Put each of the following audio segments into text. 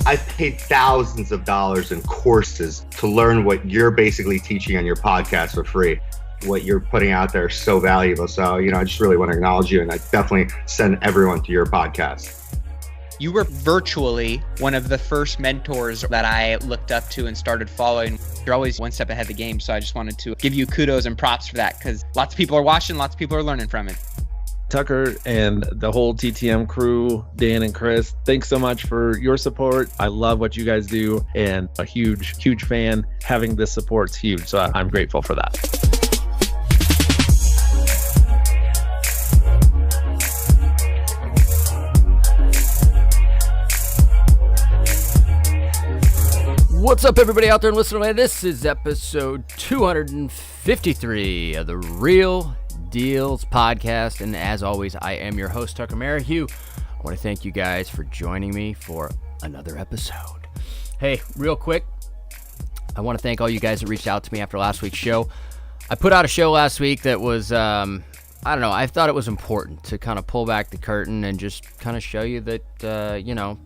I've paid thousands of dollars in courses to learn what you're basically teaching on your podcast for free. What you're putting out there is so valuable. So, I just really want to acknowledge you, and I definitely send everyone to your podcast. You were virtually one of the first mentors that I looked up to and started following. You're always one step ahead of the game. So I just wanted to give you kudos and props for that, because lots of people are watching, lots of people are learning from it. Tucker and the whole TTM crew, Dan and Chris, thanks so much for your support. I love what you guys do, and a huge, huge fan. Having this support's huge. So I'm grateful for that. What's up, everybody out there listening to me? This is episode 253 of the Real Dealz podcast, and as always, I am your host, Tucker Merrihew. I want to thank you guys for joining me for another episode. Hey, real quick, I want to thank all you guys that reached out to me after last week's show. I put out a show last week that was, I thought it was important to kind of pull back the curtain and just kind of show you that,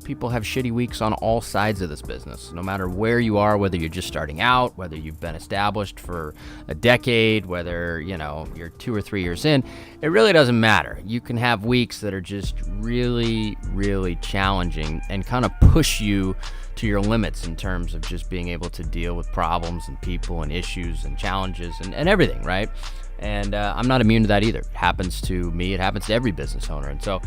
people have shitty weeks on all sides of this business. No matter where you are, whether you're just starting out, whether you've been established for a decade, whether, you're 2 or 3 years in, it really doesn't matter. You can have weeks that are just really, really challenging and kind of push you to your limits in terms of just being able to deal with problems and people and issues and challenges and everything, right? And I'm not immune to that either. It happens to me. It happens to every business owner. And so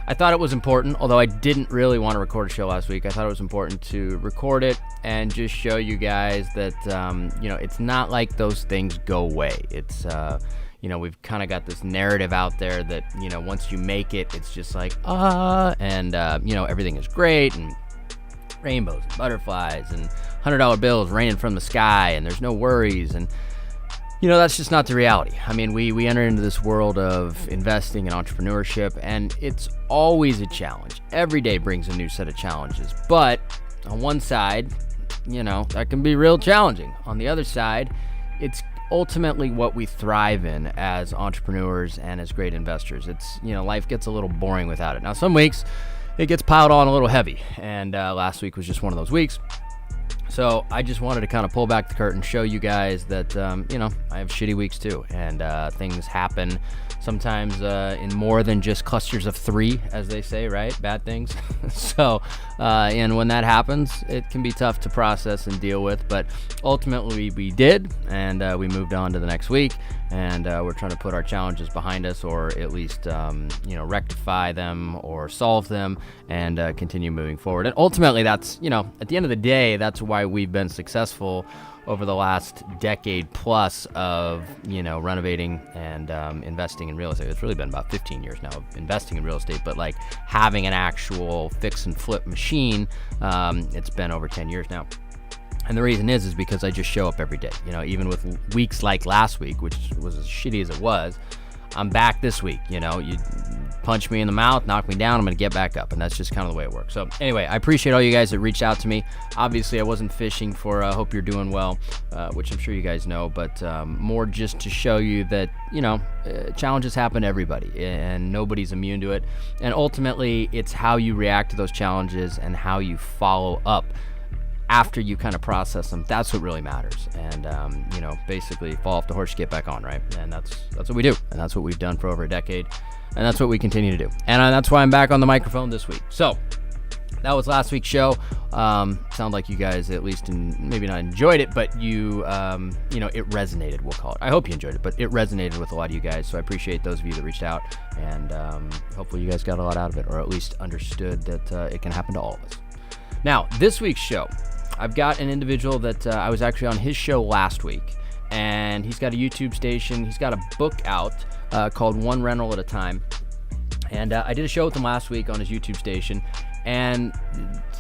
I thought it was important, although I didn't really want to record a show last week. I thought it was important to record it and just show you guys that, it's not like those things go away. It's, we've kind of got this narrative out there that, once you make it, it's just like, everything is great and rainbows and butterflies and $100 bills raining from the sky and there's no worries. And that's just not the reality. I mean, we enter into this world of investing and entrepreneurship, and it's always a challenge. Every day brings a new set of challenges. But on one side, that can be real challenging. On the other side, it's ultimately what we thrive in as entrepreneurs and as great investors. It's, life gets a little boring without it. Now, some weeks it gets piled on a little heavy, and last week was just one of those weeks. So I just wanted to kind of pull back the curtain, show you guys that, I have shitty weeks too. And things happen sometimes in more than just clusters of 3, as they say, right? Bad things. So, and when that happens, it can be tough to process and deal with. But ultimately we did, and we moved on to the next week. And we're trying to put our challenges behind us, or at least, rectify them or solve them and continue moving forward. And ultimately, that's, at the end of the day, that's why we've been successful over the last decade plus of, renovating and investing in real estate. It's really been about 15 years now of investing in real estate, but like having an actual fix and flip machine, it's been over 10 years now. And the reason is because I just show up every day. Even with weeks like last week, which was as shitty as it was, I'm back this week. You punch me in the mouth, knock me down, I'm going to get back up. And that's just kind of the way it works. So anyway, I appreciate all you guys that reached out to me. Obviously, I wasn't fishing for hope you're doing well, which I'm sure you guys know, but more just to show you that, challenges happen to everybody and nobody's immune to it. And ultimately, it's how you react to those challenges and how you follow up after you kind of process them. That's what really matters. And, basically fall off the horse, get back on, right? And that's what we do. And that's what we've done for over a decade. And that's what we continue to do. And that's why I'm back on the microphone this week. So that was last week's show. Sound like you guys at least maybe not enjoyed it, but you, it resonated, we'll call it. I hope you enjoyed it, but it resonated with a lot of you guys. So I appreciate those of you that reached out, and hopefully you guys got a lot out of it, or at least understood that it can happen to all of us. Now, this week's show, I've got an individual that I was actually on his show last week, and he's got a YouTube station. He's got a book out called One Rental at a Time, and I did a show with him last week on his YouTube station, and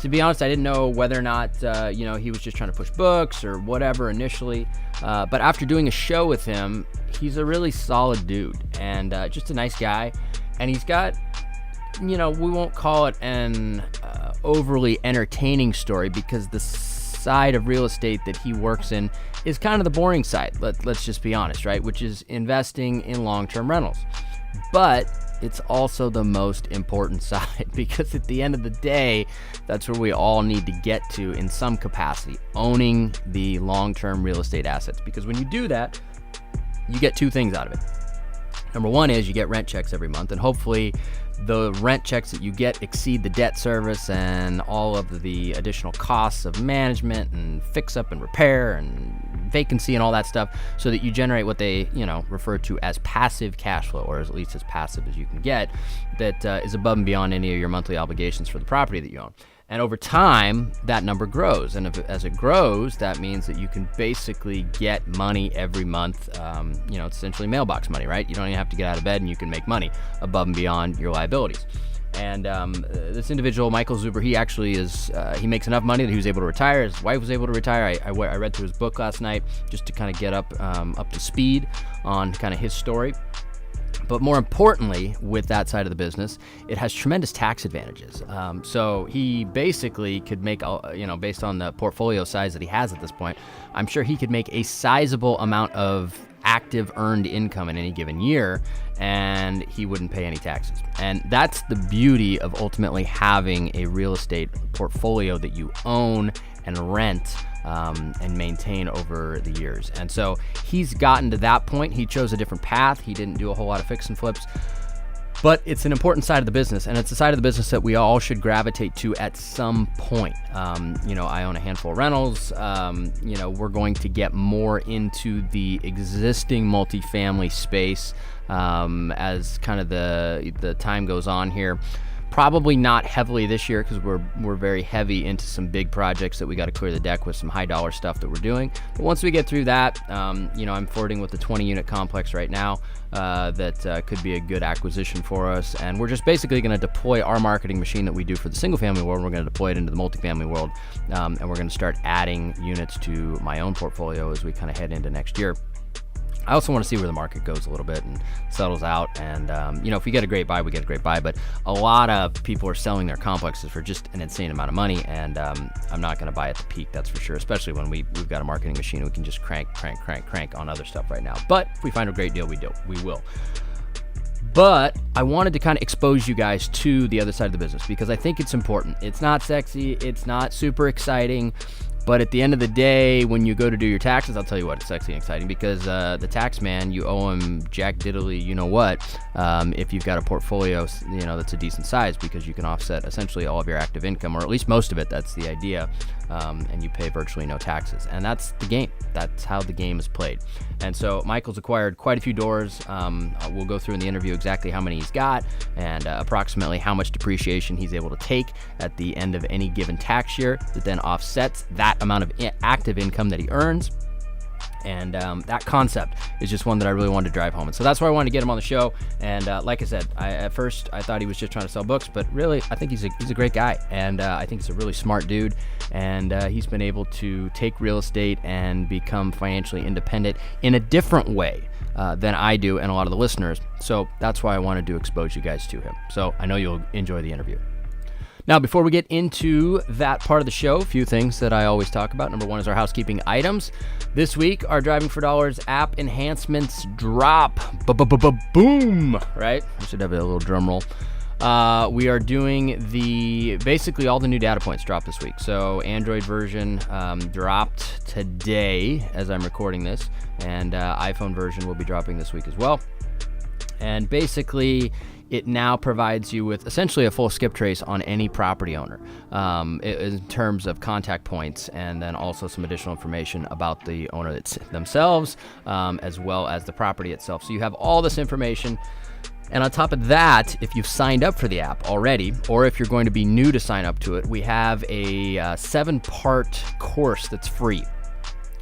to be honest, I didn't know whether or not, he was just trying to push books or whatever initially, but after doing a show with him, he's a really solid dude and just a nice guy, and he's got, we won't call it an overly entertaining story, because the side of real estate that he works in is kind of the boring side, let's just be honest, right? Which is investing in long-term rentals. But it's also the most important side, because at the end of the day, that's where we all need to get to in some capacity, owning the long-term real estate assets. Because when you do that, you get two things out of it. Number one is you get rent checks every month, and hopefully the rent checks that you get exceed the debt service and all of the additional costs of management and fix up and repair and vacancy and all that stuff, so that you generate what they, refer to as passive cash flow, or at least as passive as you can get, that is above and beyond any of your monthly obligations for the property that you own. And over time, that number grows. And as it grows, that means that you can basically get money every month. It's essentially mailbox money, right? You don't even have to get out of bed, and you can make money above and beyond your liabilities. And this individual, Michael Zuber, he actually he makes enough money that he was able to retire. His wife was able to retire. I read through his book last night just to kind of get up to speed on kind of his story. But more importantly, with that side of the business, it has tremendous tax advantages. So he basically could make, based on the portfolio size that he has at this point, I'm sure he could make a sizable amount of active earned income in any given year, and he wouldn't pay any taxes. And that's the beauty of ultimately having a real estate portfolio that you own and rent and maintain over the years. And so he's gotten to that point. He chose a different path. He didn't do a whole lot of fix and flips, but it's an important side of the business, and it's a side of the business that we all should gravitate to at some point. I own a handful of rentals. We're going to get more into the existing multifamily space as kind of the time goes on here. Probably not heavily this year, because we're very heavy into some big projects that we got to clear the deck with, some high dollar stuff that we're doing. But once we get through that, I'm flirting with the 20 unit complex right now that could be a good acquisition for us. And we're just basically going to deploy our marketing machine that we do for the single family world. We're going to deploy it into the multifamily world, and we're going to start adding units to my own portfolio as we kind of head into next year. I also want to see where the market goes a little bit and settles out. And, if we get a great buy, we get a great buy. But a lot of people are selling their complexes for just an insane amount of money. And I'm not going to buy at the peak, that's for sure, especially when we've got a marketing machine. We can just crank on other stuff right now. But if we find a great deal, we will. But I wanted to kind of expose you guys to the other side of the business, because I think it's important. It's not sexy. It's not super exciting. But at the end of the day, when you go to do your taxes, I'll tell you what, it's sexy and exciting, because the tax man, you owe him jack diddly, if you've got a portfolio, that's a decent size, because you can offset essentially all of your active income, or at least most of it. That's the idea. And you pay virtually no taxes. And that's the game. That's how the game is played. And so Michael's acquired quite a few doors. We'll go through in the interview exactly how many he's got, and approximately how much depreciation he's able to take at the end of any given tax year that then offsets that amount of active income that he earns. And that concept is just one that I really wanted to drive home. And so that's why I wanted to get him on the show. And like I said, at first I thought he was just trying to sell books, but really I think he's a great guy. And I think he's a really smart dude. And he's been able to take real estate and become financially independent in a different way than I do and a lot of the listeners. So that's why I wanted to expose you guys to him. So I know you'll enjoy the interview. Now, before we get into that part of the show, a few things that I always talk about. Number one is our housekeeping items. This week, our Driving for Dollars app enhancements drop. Boom! Right? I should have a little drum roll. We are doing basically all the new data points drop this week. So Android version dropped today as I'm recording this, and iPhone version will be dropping this week as well. And basically, it now provides you with essentially a full skip trace on any property owner in terms of contact points, and then also some additional information about the owner themselves, as well as the property itself. So you have all this information. And on top of that, if you've signed up for the app already, or if you're going to be new to sign up to it, we have a 7-part course that's free.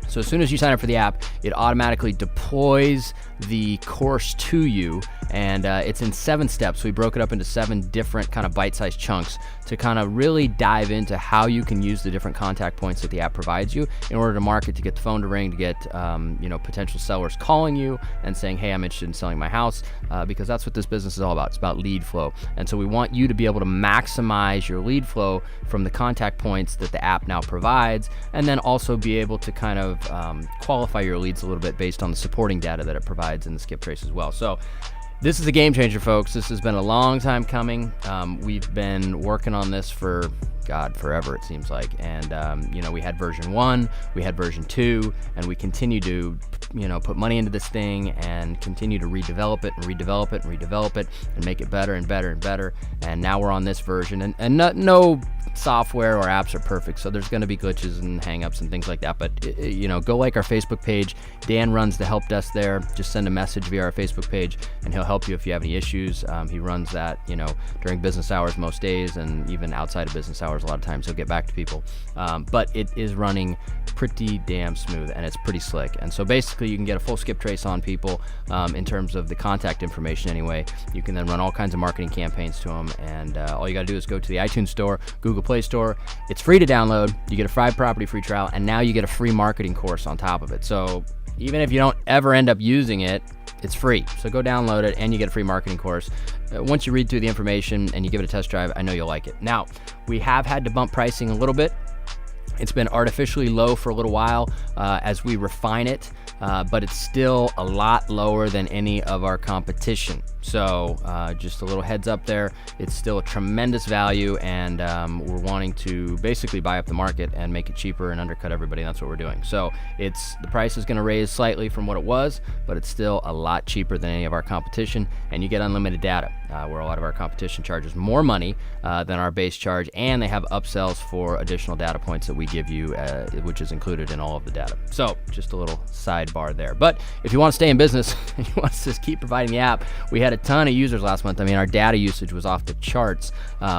So as soon as you sign up for the app, it automatically deploys the course to you, and it's in 7 steps. We broke it up into 7 different kind of bite-sized chunks to kind of really dive into how you can use the different contact points that the app provides you in order to market, to get the phone to ring, to get potential sellers calling you and saying, hey, I'm interested in selling my house, because that's what this business is all about. It's about lead flow. And so we want you to be able to maximize your lead flow from the contact points that the app now provides, and then also be able to kind of qualify your leads a little bit based on the supporting data that it provides in the skip trace as well. So This is a game changer, folks. This has been a long time coming. We've been working on this for, forever, it seems like. And, we had version 1, we had version 2, and we continue to, put money into this thing and continue to redevelop it and redevelop it and redevelop it and make it better and better and better. And now we're on this version, and no software or apps are perfect, so there's going to be glitches and hangups and things like that. But go like our Facebook page. Dan runs the help desk there. Just send a message via our Facebook page, and he'll help you if you have any issues. He runs that during business hours most days, and even outside of business hours a lot of times he'll get back to people. But it is running pretty damn smooth, and it's pretty slick. And so basically you can get a full skip trace on people in terms of the contact information anyway. You can then run all kinds of marketing campaigns to them, and all you got to do is go to the iTunes store, Google Play Store. It's free to download. You get a 5-property free trial, and now you get a free marketing course on top of it. So even if you don't ever end up using it, it's free. So go download it, and you get a free marketing course. Once you read through the information and you give it a test drive, I know you'll like it. Now, we have had to bump pricing a little bit. It's been artificially low for a little while as we refine it, but it's still a lot lower than any of our competition. So just a little heads up there. It's still a tremendous value, and we're wanting to basically buy up the market and make it cheaper and undercut everybody. That's what we're doing. So the price is going to raise slightly from what it was, but it's still a lot cheaper than any of our competition, and you get unlimited data, where a lot of our competition charges more money than our base charge, and they have upsells for additional data points that we give you, which is included in all of the data. So just a little sidebar there. But if you want to stay in business and you want us to keep providing the app, we had a ton of users last month. I mean, our data usage was off the charts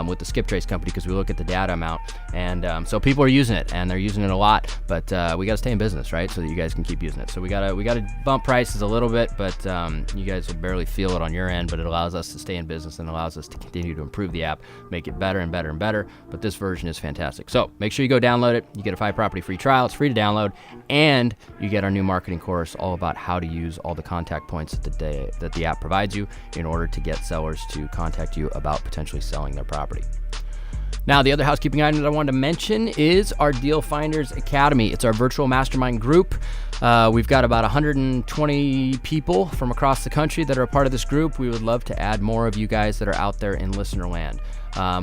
with the Skip Trace company, because we look at the data amount, and so people are using it, and they're using it a lot. But we got to stay in business, right? So that you guys can keep using it. So we got to bump prices a little bit, but you guys will barely feel it on your end. But it allows us to stay in business and allows us to continue to improve the app, make it better and better and better. But this version is fantastic. So make sure you go download it. You get a 5-property free trial. It's free to download, and you get our new marketing course all about how to use all the contact points that the app provides you in order to get sellers to contact you about potentially selling their property. Now, the other housekeeping item that I wanted to mention is our Deal Finders Academy. It's our virtual mastermind group. We've got about 120 people from across the country that are a part of this group. We would love to add more of you guys that are out there in listener land.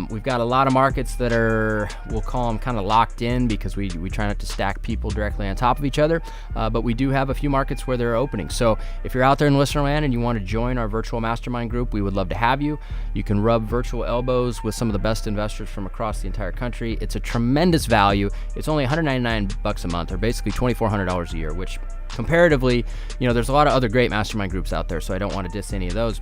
We've got a lot of markets that are, we'll call them kind of locked in, because we try not to stack people directly on top of each other, but we do have a few markets where there are openings. So if you're out there in listener land and you want to join our virtual mastermind group, we would love to have you. You can rub virtual elbows with some of the best investors from across the entire country. It's a tremendous value. It's only $199 a month, or basically $2,400 a year, which comparatively, there's a lot of other great mastermind groups out there, so I don't want to diss any of those.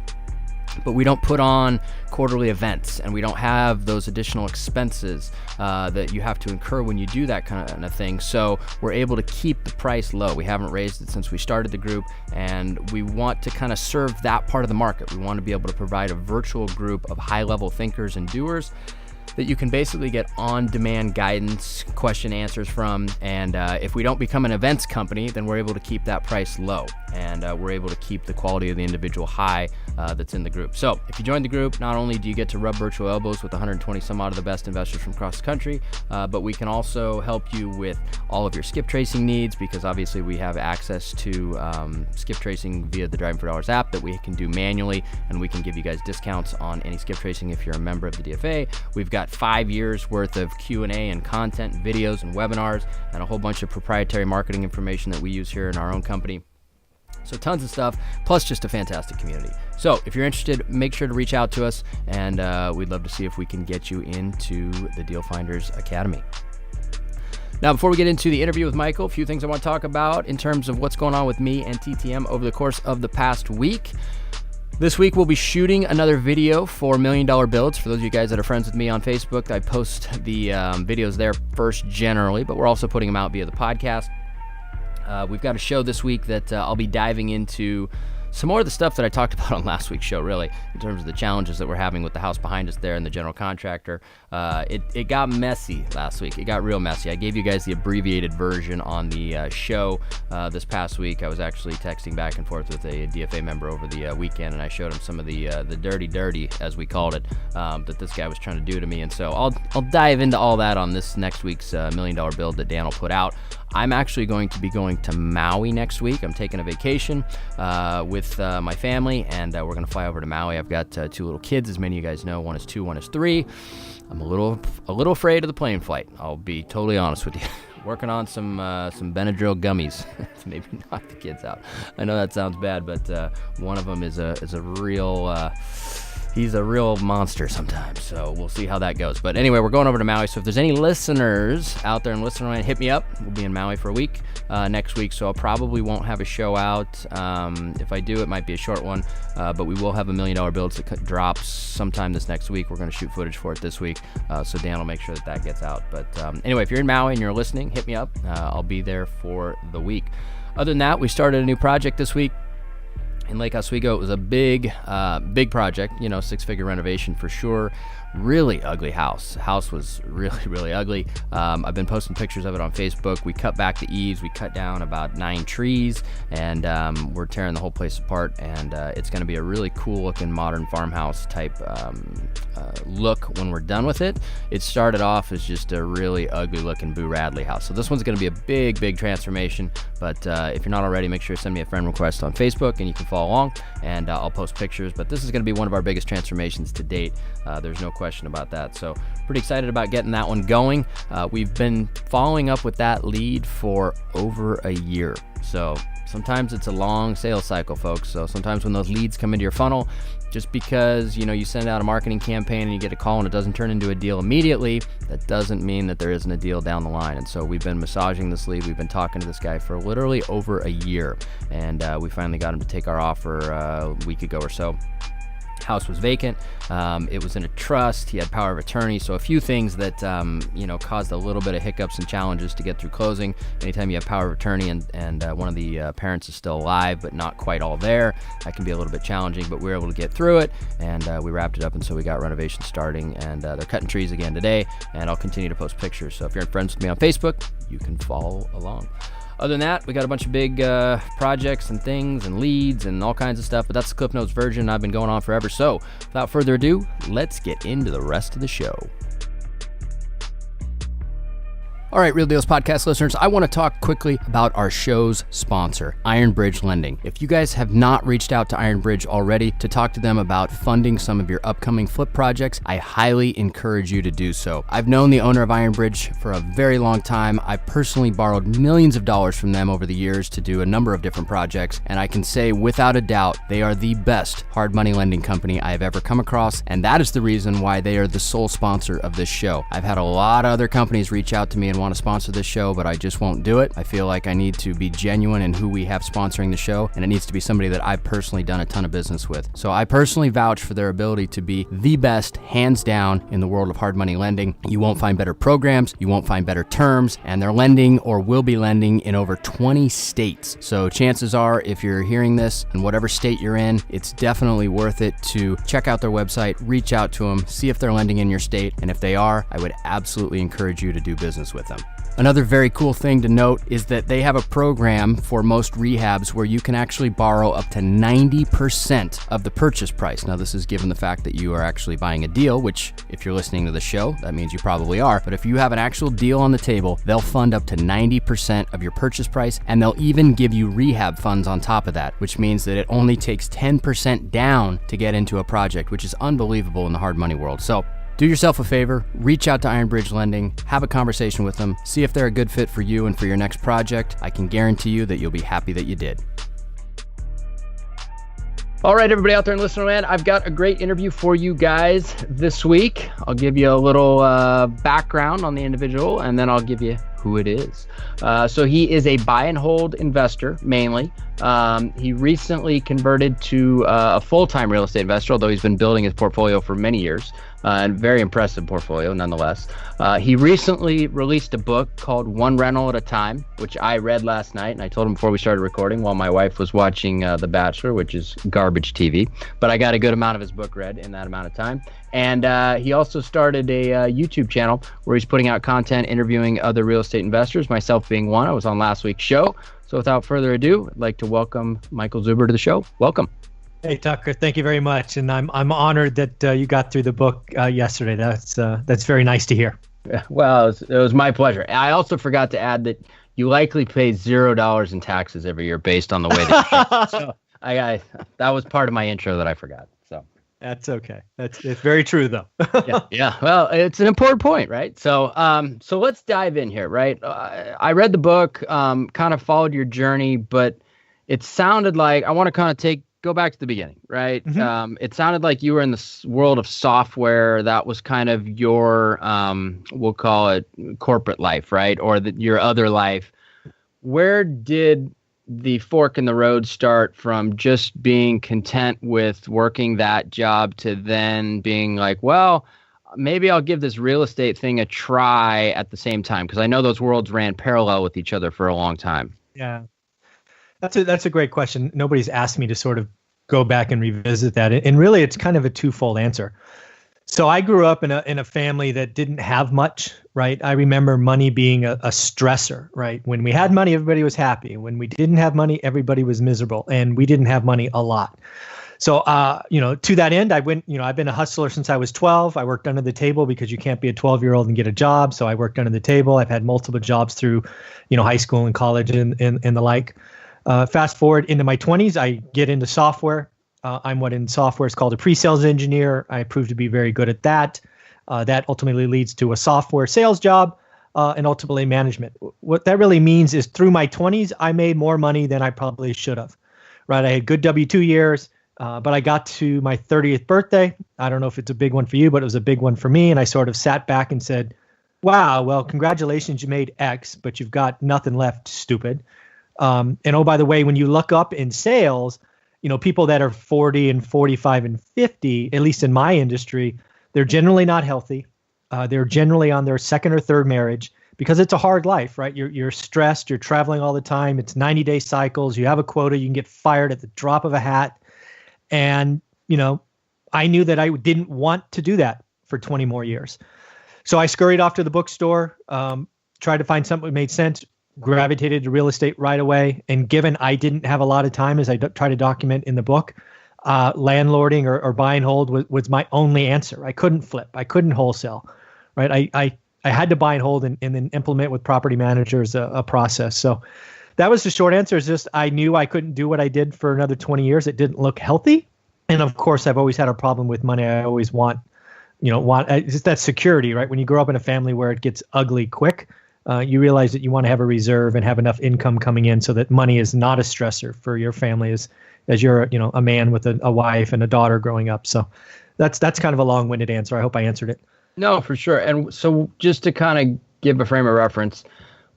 But we don't put on quarterly events, and we don't have those additional expenses that you have to incur when you do that kind of thing. So we're able to keep the price low. We haven't raised it since we started the group, and we want to kind of serve that part of the market. We want to be able to provide a virtual group of high-level thinkers and doers that you can basically get on-demand guidance, question answers from, and if we don't become an events company, then we're able to keep that price low, and we're able to keep the quality of the individual high that's in the group. So if you join the group, not only do you get to rub virtual elbows with 120 some odd of the best investors from across the country, but we can also help you with all of your skip tracing needs, because obviously we have access to skip tracing via the Driving for Dollars app that we can do manually, and we can give you guys discounts on any skip tracing if you're a member of the DFA. We've got 5 years worth of Q&A and content and videos and webinars, and a whole bunch of proprietary marketing information that we use here in our own company. So tons of stuff, plus just a fantastic community. So if you're interested, make sure to reach out to us, and we'd love to see if we can get you into the Deal Finders Academy. Now, before we get into the interview with Michael, a few things I want to talk about in terms of what's going on with me and TTM over the course of the past week. This week, we'll be shooting another video for $1 Million Builds. For those of you guys that are friends with me on Facebook, I post the videos there first generally, but we're also putting them out via the podcast. We've got a show this week that I'll be diving into some more of the stuff that I talked about on last week's show, really, in terms of the challenges that we're having with the house behind us there and the general contractor. It got messy last week. It got real messy. I gave you guys the abbreviated version on the show this past week. I was actually texting back and forth with a DFA member over the weekend, and I showed him some of the dirty, as we called it, that this guy was trying to do to me. And so I'll dive into all that on this next week's $1 Million Build that Dan will put out. I'm actually going to be going to Maui next week. I'm taking a vacation with with my family, and we're going to fly over to Maui. I've got 2 little kids, as many of you guys know. One is 2, one is 3. I'm a little afraid of the plane flight. I'll be totally honest with you. Working on some Benadryl gummies to maybe knock the kids out. I know that sounds bad, but one of them is a real he's a real monster sometimes. So we'll see how that goes. But anyway, we're going over to Maui. So if there's any listeners out there in listening land, hit me up. We'll be in Maui for a week next week. So I probably won't have a show out. If I do, it might be a short one. But we will have $1 million Builds that drops sometime this next week. We're going to shoot footage for it this week. So Dan will make sure that gets out. But anyway, if you're in Maui and you're listening, hit me up. I'll be there for the week. Other than that, we started a new project this week in Lake Oswego. It was a big project, 6-figure renovation for sure. Really ugly house. The house was really, really ugly. I've been posting pictures of it on Facebook. We cut back the eaves. We cut down about 9 trees, and we're tearing the whole place apart. And it's going to be a really cool looking modern farmhouse type look when we're done with it. It started off as just a really ugly looking Boo Radley house. So this one's going to be a big transformation. But if you're not already, make sure to send me a friend request on Facebook and you can follow along, and I'll post pictures. But this is going to be one of our biggest transformations to date. There's no question about that. So pretty excited about getting that one going. We've been following up with that lead for over a year. So sometimes it's a long sales cycle, folks. So sometimes when those leads come into your funnel, just because you send out a marketing campaign and you get a call and it doesn't turn into a deal immediately, that doesn't mean that there isn't a deal down the line. And so we've been massaging this lead. We've been talking to this guy for literally over a year, and we finally got him to take our offer a week ago or so. House was vacant. It was in a trust. He had power of attorney. So a few things that, caused a little bit of hiccups and challenges to get through closing. Anytime you have power of attorney and one of the parents is still alive, but not quite all there, that can be a little bit challenging, but we were able to get through it, and we wrapped it up, and so we got renovation starting, and they're cutting trees again today, and I'll continue to post pictures. So if you're friends with me on Facebook, you can follow along. Other than that, we got a bunch of big projects and things and leads and all kinds of stuff, but that's the Cliff Notes version. I've been going on forever. So without further ado, let's get into the rest of the show. All right, Real Dealz podcast listeners, I want to talk quickly about our show's sponsor, Iron Bridge Lending. If you guys have not reached out to Iron Bridge already to talk to them about funding some of your upcoming flip projects, I highly encourage you to do so. I've known the owner of Iron Bridge for a very long time. I personally borrowed millions of dollars from them over the years to do a number of different projects, and I can say without a doubt, they are the best hard money lending company I have ever come across, and that is the reason why they are the sole sponsor of this show. I've had a lot of other companies reach out to me and want to sponsor this show, but I just won't do it. I feel like I need to be genuine in who we have sponsoring the show, and it needs to be somebody that I've personally done a ton of business with. So I personally vouch for their ability to be the best, hands down, in the world of hard money lending. You won't find better programs, you won't find better terms, and they're lending or will be lending in over 20 states. So chances are, if you're hearing this in whatever state you're in, it's definitely worth it to check out their website, reach out to them, see if they're lending in your state, and if they are, I would absolutely encourage you to do business with them. Another very cool thing to note is that they have a program for most rehabs where you can actually borrow up to 90% of the purchase price. Now, this is given the fact that you are actually buying a deal, which if you're listening to the show, that means you probably are. But if you have an actual deal on the table, they'll fund up to 90% of your purchase price, and they'll even give you rehab funds on top of that, which means that it only takes 10% down to get into a project, which is unbelievable in the hard money world. So do yourself a favor, reach out to Iron Bridge Lending, have a conversation with them, see if they're a good fit for you and for your next project. I can guarantee you that you'll be happy that you did. All right, everybody out there in listener land, I've got a great interview for you guys this week. I'll give you a little background on the individual, and then I'll give you who it is. So he is a buy and hold investor, mainly. He recently converted to a full-time real estate investor, although he's been building his portfolio for many years. And very impressive portfolio, nonetheless. He recently released a book called One Rental at a Time, which I read last night, and I told him before we started recording while my wife was watching The Bachelor, which is garbage TV. But I got a good amount of his book read in that amount of time. And he also started a YouTube channel where he's putting out content, interviewing other real estate investors, myself being one. I was on last week's show. So without further ado, I'd like to welcome Michael Zuber to the show. Welcome. Hey, Tucker, thank you very much. And I'm honored that you got through the book yesterday. That's very nice to hear. Well, it was my pleasure. I also forgot to add that you likely pay $0 in taxes every year based on the way that you that was part of my intro that I forgot. So That's okay. It's very true though. yeah. Well, it's an important point, right? So let's dive in here, right? I read the book, kind of followed your journey, but it sounded like I want to kind of go back to the beginning, right? Mm-hmm. It sounded like you were in the world of software. That was kind of your, we'll call it corporate life, right? Or your other life. Where did the fork in the road start from just being content with working that job to then being like, well, maybe I'll give this real estate thing a try at the same time? Because I know those worlds ran parallel with each other for a long time. Yeah, that's a great question. Nobody's asked me to sort of go back and revisit that. And really, it's kind of a twofold answer. So I grew up in a family that didn't have much, right? I remember money being a stressor, right? When we had money, everybody was happy. When we didn't have money, everybody was miserable, and we didn't have money a lot. So, to that end, I've been a hustler since I was 12. I worked under the table because you can't be a 12-year-old and get a job. So I worked under the table. I've had multiple jobs through, high school and college and the like. Fast forward into my 20s, I get into software. I'm what in software is called a pre-sales engineer. I proved to be very good at that. That ultimately leads to a software sales job and ultimately management. What that really means is through my 20s, I made more money than I probably should have. Right? I had good W-2 years, but I got to my 30th birthday. I don't know if it's a big one for you, but it was a big one for me. And I sort of sat back and said, wow, well, congratulations, you made X, but you've got nothing left, stupid. And oh, by the way, when you look up in sales, people that are 40 and 45 and 50, at least in my industry, they're generally not healthy. They're generally on their second or third marriage because it's a hard life, right? You're stressed. You're traveling all the time. It's 90-day cycles. You have a quota. You can get fired at the drop of a hat. And, I knew that I didn't want to do that for 20 more years. So I scurried off to the bookstore, tried to find something that made sense, gravitated to real estate right away. And given I didn't have a lot of time, as I try to document in the book, landlording or buy and hold was my only answer. I couldn't flip. I couldn't wholesale, right? I had to buy and hold and then implement with property managers a process. So that was the short answer, is just I knew I couldn't do what I did for another 20 years. It didn't look healthy. And of course, I've always had a problem with money. I always want just that security, right? When you grow up in a family where it gets ugly quick, you realize that you want to have a reserve and have enough income coming in so that money is not a stressor for your family as you're, a man with a wife and a daughter growing up. So that's kind of a long-winded answer. I hope I answered it. No, for sure. And so just to kind of give a frame of reference,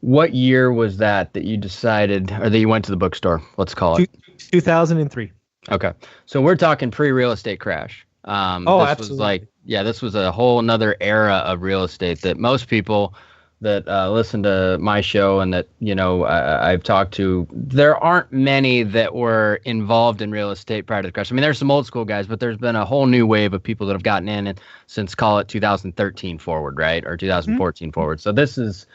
what year was that you decided, or that you went to the bookstore? Let's call it 2003. Okay. So we're talking pre-real estate crash. This absolutely. This was a whole another era of real estate that most people that listen to my show and that, I've talked to, there aren't many that were involved in real estate prior to the crash. I mean, there's some old school guys, but there's been a whole new wave of people that have gotten in and since, call it 2013 forward, right? Or 2014 forward. So this is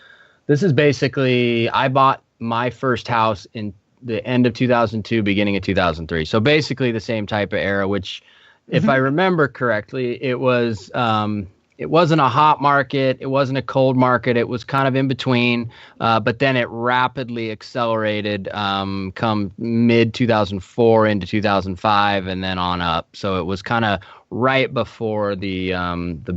basically, I bought my first house in the end of 2002, beginning of 2003. So basically the same type of era, which if I remember correctly, it was, it wasn't a hot market. It wasn't a cold market. It was kind of in between. But then it rapidly accelerated come mid 2004 into 2005 and then on up. So it was kind of right before the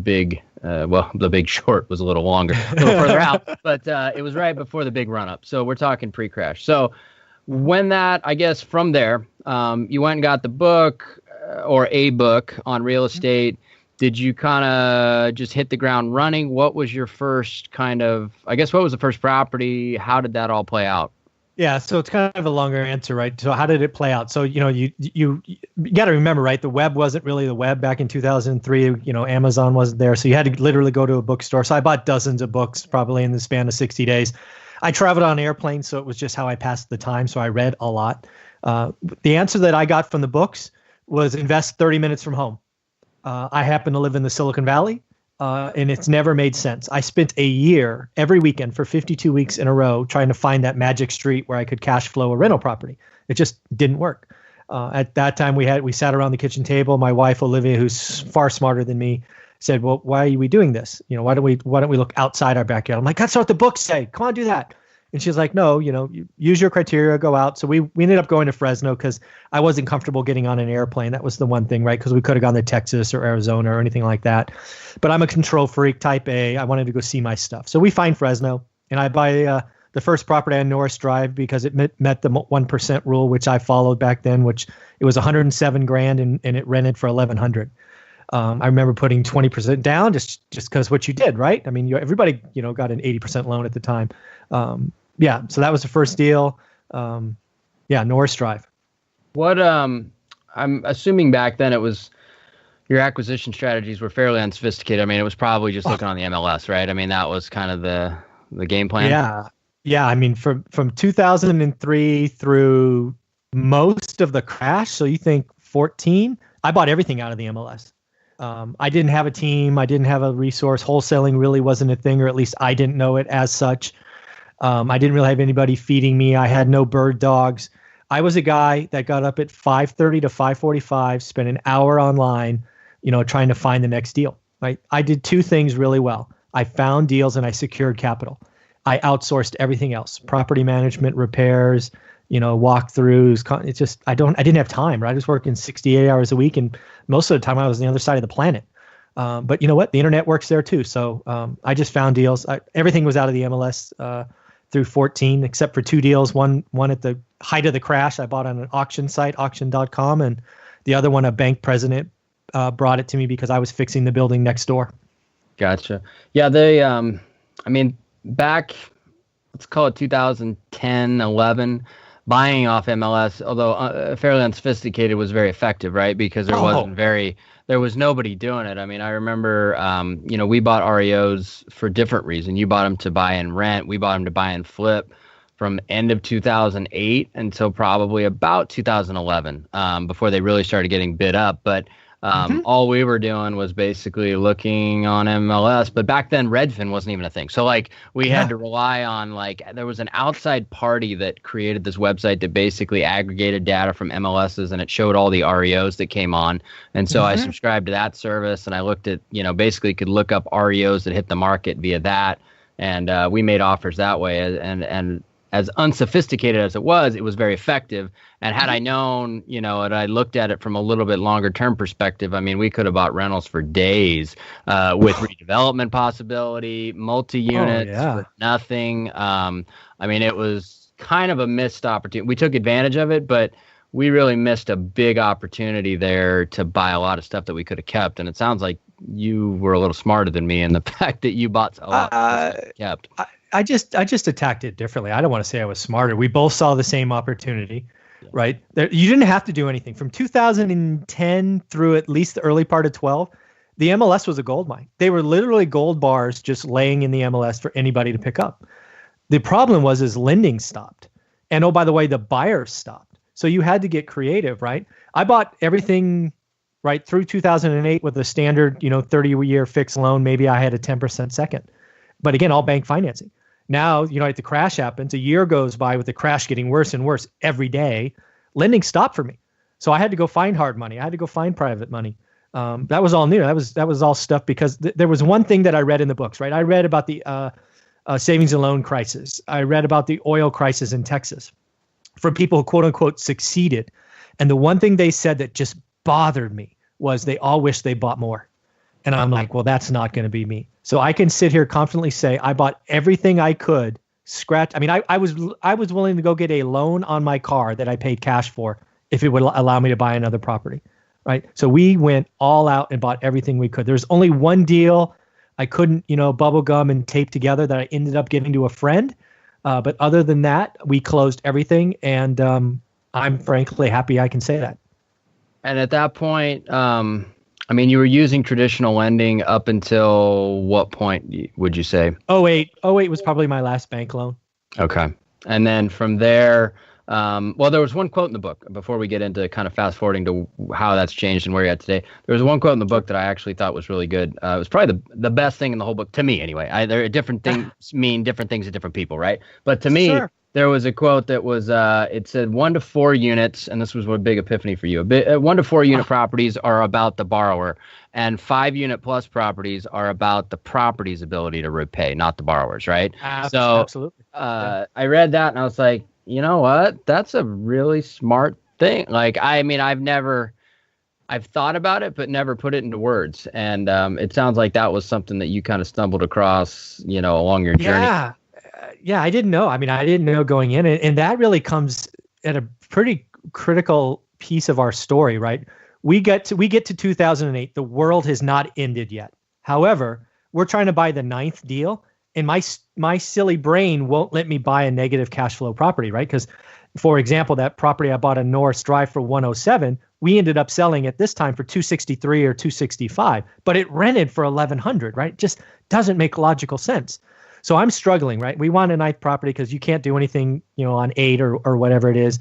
big, the Big Short was a little longer, a little further out, but it was right before the big run up. So we're talking pre-crash. So when that, I guess from there, you went and got the book or a book on real estate. Did you kind of just hit the ground running? What was your first what was the first property? How did that all play out? Yeah, so it's kind of a longer answer, right? So how did it play out? So, you got to remember, right? The web wasn't really the web back in 2003. Amazon wasn't there. So you had to literally go to a bookstore. So I bought dozens of books probably in the span of 60 days. I traveled on airplanes, so it was just how I passed the time. So I read a lot. The answer that I got from the books was invest 30 minutes from home. I happen to live in the Silicon Valley, and it's never made sense. I spent a year every weekend for 52 weeks in a row trying to find that magic street where I could cash flow a rental property. It just didn't work. At that time, we sat around the kitchen table. My wife, Olivia, who's far smarter than me, said, well, why are we doing this? Why don't we look outside our backyard? I'm like, that's what the books say. Come on, do that. And she's like, no, you use your criteria, go out. So we ended up going to Fresno because I wasn't comfortable getting on an airplane. That was the one thing, right? Because we could have gone to Texas or Arizona or anything like that. But I'm a control freak, type A. I wanted to go see my stuff. So we find Fresno, and I buy the first property on Norris Drive because it met the 1% rule, which I followed back then, which it was 107 grand and it rented for 1,100. I remember putting 20% down just because what you did, right? I mean, everybody, got an 80% loan at the time. So that was the first deal. Norris Drive. What, I'm assuming back then it was your acquisition strategies were fairly unsophisticated. I mean, it was probably just looking on the MLS, right? I mean, that was kind of the game plan. Yeah. I mean, from 2003 through most of the crash. So you think 14, I bought everything out of the MLS. I didn't have a team. I didn't have a resource. Wholesaling really wasn't a thing, or at least I didn't know it as such. I didn't really have anybody feeding me. I had no bird dogs. I was a guy that got up at 5:30 to 5:45, spent an hour online, trying to find the next deal. Right? I did two things really well. I found deals and I secured capital. I outsourced everything else: property management, repairs, walkthroughs. It's just I didn't have time. Right? I was working 68 hours a week, and most of the time I was on the other side of the planet. But you know what? The internet works there too. So I just found deals. Everything was out of the MLS through 14, except for two deals. One at the height of the crash, I bought on an auction site, auction.com, and the other one, a bank president brought it to me because I was fixing the building next door. Gotcha. Yeah, they. I mean, back, let's call it 2010, 11. Buying off MLS, although fairly unsophisticated, was very effective, right? Because there was nobody doing it. I mean, I remember, we bought REOs for different reasons. You bought them to buy and rent. We bought them to buy and flip from end of 2008 until probably about 2011, before they really started getting bid up. But all we were doing was basically looking on MLS. But back then, Redfin wasn't even a thing. So we had to rely on there was an outside party that created this website that basically aggregated data from MLSs, and it showed all the REOs that came on. And so I subscribed to that service, and I looked at, basically could look up REOs that hit the market via that. And we made offers that way. And as unsophisticated as it was very effective. And had I known, and I looked at it from a little bit longer term perspective, I mean, we could have bought rentals for days with redevelopment possibility, multi-units for nothing. I mean, it was kind of a missed opportunity. We took advantage of it, but we really missed a big opportunity there to buy a lot of stuff that we could have kept. And it sounds like you were a little smarter than me in the fact that you bought a lot of stuff kept. I just attacked it differently. I don't want to say I was smarter. We both saw the same opportunity, right? You didn't have to do anything. From 2010 through at least the early part of 12, the MLS was a gold mine. They were literally gold bars just laying in the MLS for anybody to pick up. The problem was lending stopped. And oh, by the way, the buyers stopped. So you had to get creative, right? I bought everything right through 2008 with a standard, 30-year fixed loan. Maybe I had a 10% second. But again, all bank financing. Now, the crash happens. A year goes by with the crash getting worse and worse every day. Lending stopped for me. So I had to go find hard money. I had to go find private money. That was all new. That was all stuff because there was one thing that I read in the books, right? I read about the savings and loan crisis. I read about the oil crisis in Texas from people who, quote unquote, succeeded. And the one thing they said that just bothered me was they all wish they bought more. And I'm like, well, that's not going to be me. So I can sit here confidently say I bought everything I could scratch. I mean, I was willing to go get a loan on my car that I paid cash for if it would allow me to buy another property, right? So we went all out and bought everything we could. There's only one deal I couldn't, bubble gum and tape together that I ended up giving to a friend. But other than that, we closed everything. And I'm frankly happy I can say that. And at that point, you were using traditional lending up until what point would you say? 08 was probably my last bank loan. Okay. And then from there, there was one quote in the book before we get into kind of fast forwarding to how that's changed and where you're at today. There was one quote in the book that I actually thought was really good. It was probably the best thing in the whole book to me anyway. Different things mean different things to different people, right? But to me, there was a quote that was, it said 1 to 4 units, and this was a big epiphany for you. 1 to 4 unit properties are about the borrower, and 5 unit plus properties are about the property's ability to repay, not the borrower's, right? Absolutely. I read that and I was like, you know what? That's a really smart thing. Like, I mean, I've thought about it, but never put it into words. And it sounds like that was something that you kind of stumbled across, along your journey. Yeah, I didn't know. I mean, I didn't know going in. And that really comes at a pretty critical piece of our story, right? We get to 2008. The world has not ended yet. However, we're trying to buy the 9th deal, and my silly brain won't let me buy a negative cash flow property, right? Because, for example, that property I bought in Norris Drive for 107, we ended up selling at this time for 263 or 265, but it rented for 1100, right? It just doesn't make logical sense. So I'm struggling, right? We want a 9th property because you can't do anything, on 8 or whatever it is.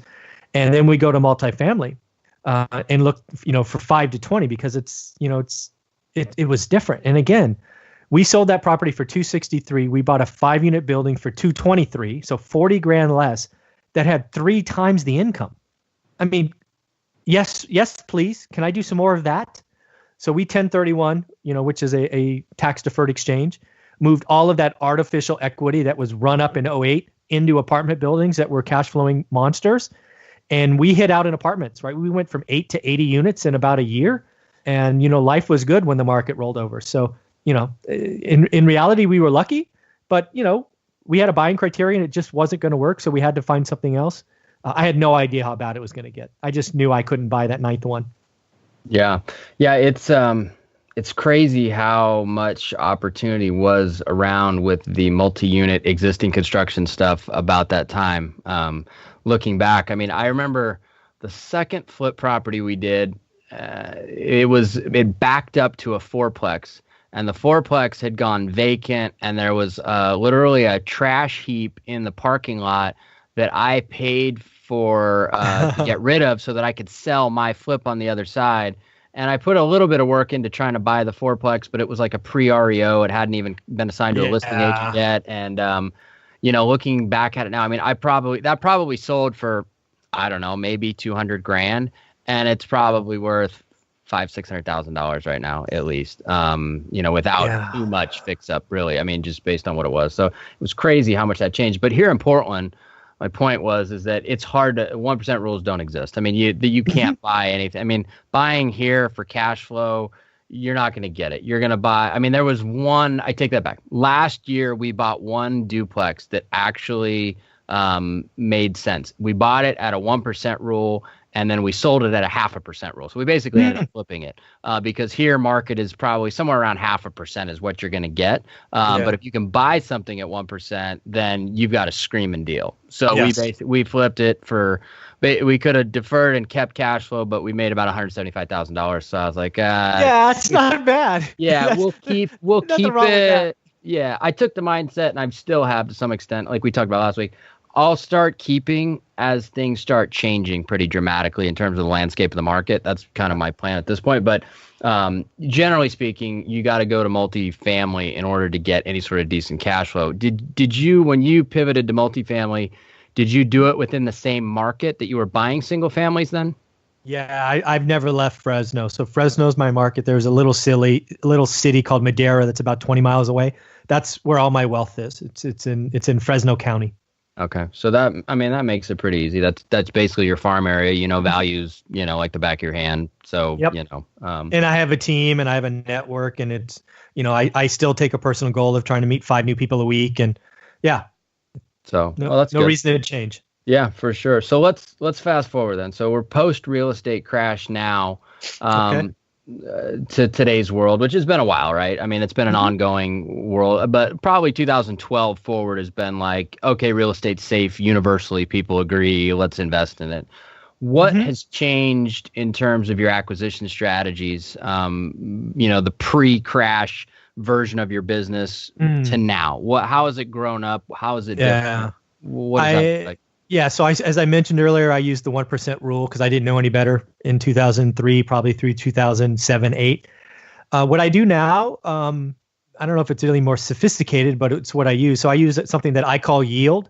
And then we go to multifamily and look, for 5 to 20 because it was different. And again, we sold that property for 263. We bought a 5-unit building for 223, so 40 grand less, that had 3 times the income. I mean, yes, please. Can I do some more of that? So we 1031, which is a tax deferred exchange, moved all of that artificial equity that was run up in '08 into apartment buildings that were cash flowing monsters. And we hit out in apartments, right? We went from 8 to 80 units in about a year. And, life was good when the market rolled over. So, in reality, we were lucky, but, we had a buying criteria and it just wasn't going to work. So we had to find something else. I had no idea how bad it was going to get. I just knew I couldn't buy that 9th one. Yeah. Yeah. It's crazy how much opportunity was around with the multi-unit existing construction stuff about that time. Looking back, I mean, I remember the second flip property we did, it backed up to a 4-plex. And the 4-plex had gone vacant, and there was literally a trash heap in the parking lot that I paid for to get rid of so that I could sell my flip on the other side. And I put a little bit of work into trying to buy the 4-plex, but it was like a pre-REO. It hadn't even been assigned to a listing agent yet. And looking back at it now, I mean, that probably sold for, I don't know, maybe 200 grand, and it's probably worth $500,000-$600,000 right now, at least, without too much fix up, really. I mean, just based on what it was. So it was crazy how much that changed. But here in Portland, my point is that it's hard to, 1% rules don't exist. I mean, you can't buy anything. I mean, buying here for cash flow, you're not going to get it. You're going to buy, I mean, there was one, I take that back. Last year, we bought one duplex that actually made sense. We bought it at a 1% rule, and then we sold it at a 0.5% rule. So we basically ended up flipping it because here market is probably somewhere around 0.5% is what you're going to get. But if you can buy something at 1%, then you've got a screaming deal. So we flipped it for, we could have deferred and kept cash flow, but we made about $175,000. So I was like, it's not bad. Yeah, we'll keep it. Yeah, I took the mindset, and I still have to some extent, like we talked about last week. I'll start keeping as things start changing pretty dramatically in terms of the landscape of the market. That's kind of my plan at this point. But generally speaking, you got to go to multifamily in order to get any sort of decent cash flow. Did you, when you pivoted to multifamily, did you do it within the same market that you were buying single families then? Yeah, I've never left Fresno. So Fresno's my market. There's a little city called Madera that's about 20 miles away. That's where all my wealth is. It's in Fresno County. Okay. So that makes it pretty easy. That's basically your farm area, values, like the back of your hand. So, and I have a team and I have a network, and it's, I still take a personal goal of trying to meet 5 new people a week. And so that's no reason to change. Yeah, for sure. So let's fast forward then. So we're post real estate crash now. To today's world, which has been a while, right? I mean, it's been an ongoing world, but probably 2012 forward has been like, okay, real estate's safe. Universally, people agree. Let's invest in it. What has changed in terms of your acquisition strategies? The pre-crash version of your business to now. How has it grown up? How is it different? What does that look like? Yeah, so as I mentioned earlier, I used the 1% rule because I didn't know any better in 2003, probably through 2007, 8. What I do now, I don't know if it's really more sophisticated, but it's what I use. So I use something that I call yield.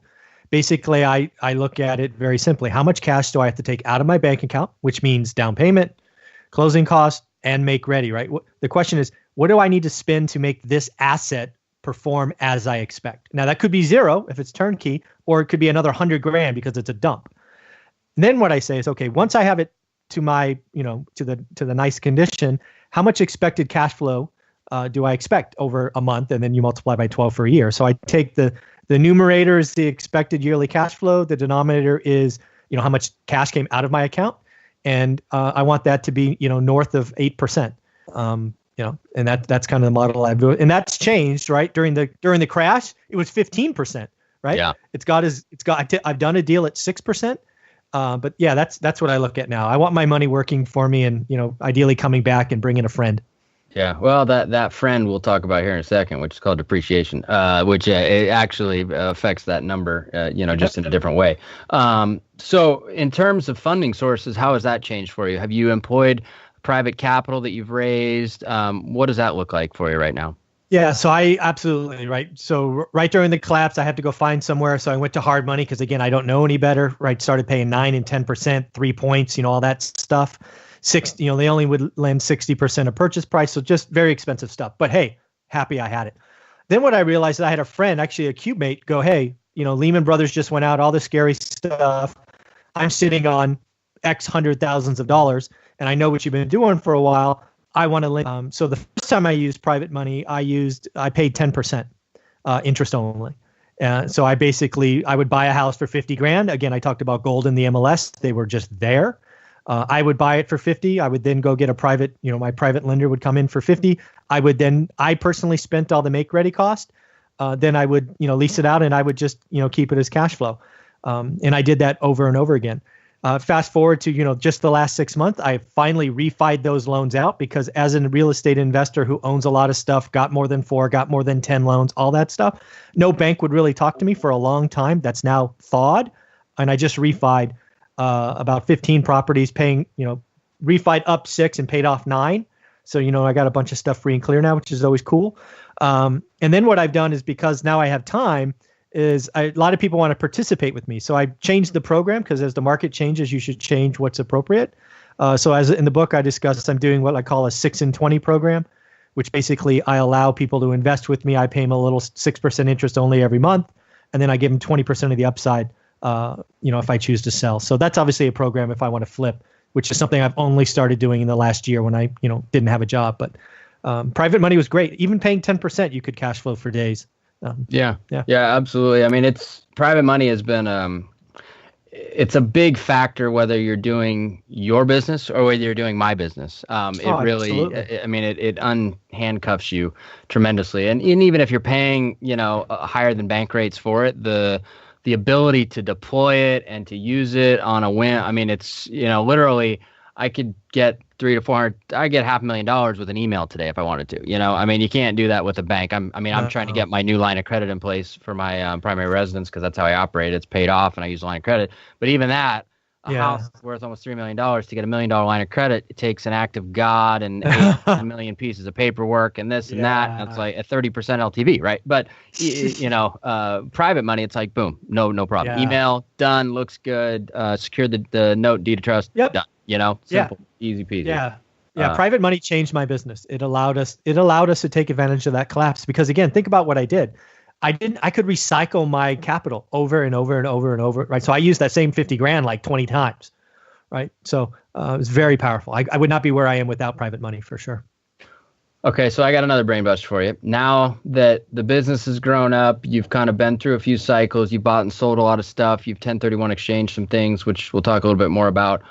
basically I look at it very simply. How much cash do I have to take out of my bank account, which means down payment, closing costs, and make ready, right? The question is, what do I need to spend to make this asset perform as I expect? Now that could be zero if it's turnkey, or it could be another 100 grand because it's a dump. And then what I say is, okay, once I have it to my, to the nice condition, how much expected cash flow do I expect over a month? And then you multiply by 12 for a year. So I take the numerator is the expected yearly cash flow. The denominator is, how much cash came out of my account. And I want that to be, north of 8%. And that's kind of the model I've doing. And that's changed, right? During the crash, it was 15%, right? Yeah. I've done a deal at 6%. But yeah, that's what I look at now. I want my money working for me and, ideally coming back and bringing a friend. Yeah, well, that friend we'll talk about here in a second, which is called depreciation, which it actually affects that number, just in a different way. So in terms of funding sources, how has that changed for you? Have you employed private capital that you've raised? What does that look like for you right now? Yeah, so I absolutely, right. So right during the collapse, I had to go find somewhere. So I went to hard money because, again, I don't know any better, right? Started paying 9 and 10%, 3 points, all that stuff. They only would lend 60% of purchase price. So just very expensive stuff. But hey, happy I had it. Then what I realized, I had a friend, actually a cube mate, go, hey, Lehman Brothers just went out, all the scary stuff. I'm sitting on X hundred thousands of dollars, and I know what you've been doing for a while. I want to lend. So the first time I used private money, I paid 10% interest only. So I would buy a house for 50 grand. Again, I talked about gold in the MLS. They were just there. I would buy it for 50. I would then go get a private, my private lender would come in for 50. I personally spent all the make ready cost. Then I would, lease it out, and I would just, keep it as cash flow. And I did that over and over again. Fast forward to, just the last 6 months, I finally refied those loans out because as a real estate investor who owns a lot of stuff, got more than 4, got more than 10 loans, all that stuff, no bank would really talk to me for a long time. That's now thawed. And I just refied about 15 properties, paying, refied up 6 and paid off 9. So, I got a bunch of stuff free and clear now, which is always cool. And then what I've done is, because now I have time, a lot of people want to participate with me. So I changed the program because as the market changes, you should change what's appropriate. So as in the book I discussed, I'm doing what I call a 6 and 20 program, which basically I allow people to invest with me. I pay them a little 6% interest only every month. And then I give them 20% of the upside, if I choose to sell. So that's obviously a program if I want to flip, which is something I've only started doing in the last year when I, didn't have a job. But private money was great. Even paying 10%, you could cash flow for days. Yeah, absolutely. I mean, private money has been, it's a big factor whether you're doing your business or whether you're doing my business. It really, absolutely. I mean, it unhandcuffs you tremendously. And even if you're paying, higher than bank rates for it, the ability to deploy it and to use it on a whim. I mean, it's, literally, I could get $300 to $400. I get $500,000 with an email today if I wanted to. I mean, you can't do that with a bank. I'm trying to get my new line of credit in place for my primary residence because that's how I operate. It's paid off, and I use a line of credit. But even that, a house is worth almost $3 million. To get $1 million line of credit, it takes an act of God and 8 million pieces of paperwork and this and that. And it's like a 30% LTV, right? But private money, it's like boom, no problem. Yeah. Email done, looks good. Secure the note, deed of trust, done. Simple, easy peasy. Yeah. Private money changed my business. It allowed us to take advantage of that collapse because, again, think about what I did. I could recycle my capital over and over and over and over. Right. So I used that same 50 grand like 20 times. Right. So it was very powerful. I would not be where I am without private money for sure. Okay, so I got another brain bust for you. Now that the business has grown up, you've kind of been through a few cycles, you bought and sold a lot of stuff, you've 1031 exchanged some things, which we'll talk a little bit more about.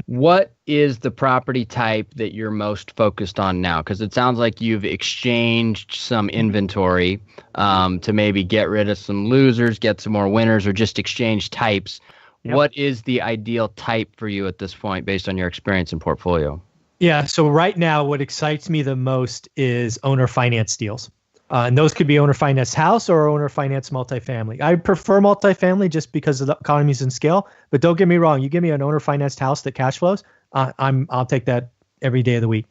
What is the property type that you're most focused on now? Because it sounds like you've exchanged some inventory to maybe get rid of some losers, get some more winners, or just exchange types. Yep. What is the ideal type for you at this point based on your experience and portfolio? Yeah, so right now what excites me the most is owner finance deals. And those could be owner finance house or owner finance multifamily. I prefer multifamily just because of the economies and scale. But don't get me wrong, you give me an owner financed house that cash flows, I'll take that every day of the week.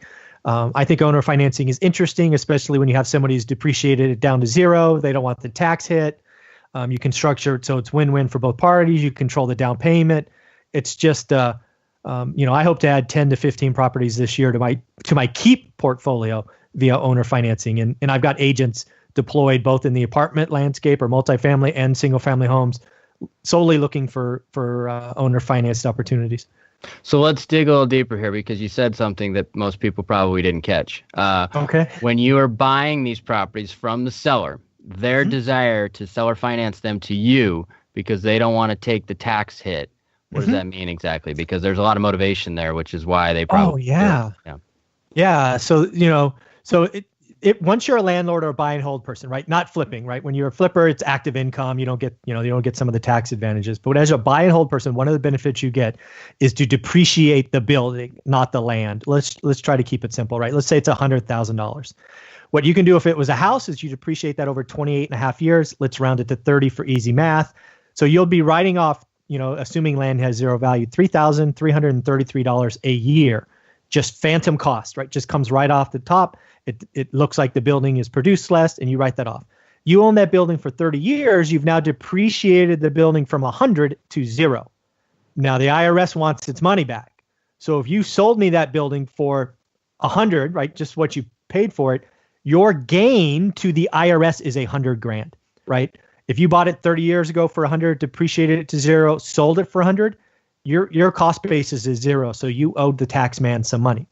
I think owner financing is interesting, especially when you have somebody who's depreciated it down to zero. They don't want the tax hit. You can structure it so it's win-win for both parties. You control the down payment. It's just, I hope to add 10 to 15 properties this year to my keep portfolio via owner financing. And I've got agents deployed both in the apartment landscape or multifamily and single family homes, solely looking for owner financed opportunities. So let's dig a little deeper here, because you said something that most people probably didn't catch. Okay. When you are buying these properties from the seller, their desire to seller finance them to you because they don't want to take the tax hit. What does that mean exactly? Because there's a lot of motivation there, which is why they probably. Oh, yeah. Yeah. So, once you're a landlord or a buy and hold person, right? Not flipping, right? When you're a flipper, it's active income. You don't get some of the tax advantages. But as a buy and hold person, one of the benefits you get is to depreciate the building, not the land. Let's try to keep it simple, right? Let's say it's $100,000. What you can do if it was a house is you depreciate that over 28 and a half years. Let's round it to 30 for easy math. So you'll be writing off, assuming land has zero value, $3,333 a year, just phantom cost, right? Just comes right off the top. It looks like the building is produced less, and you write that off. You own that building for 30 years. You've now depreciated the building from 100 to 0. Now the IRS wants its money back. So if you sold me that building for 100, right, just what you paid for it, your gain to the IRS is $100,000, right? If you bought it 30 years ago for 100, depreciated it to 0, sold it for 100, your cost basis is 0. So you owed the tax man some money.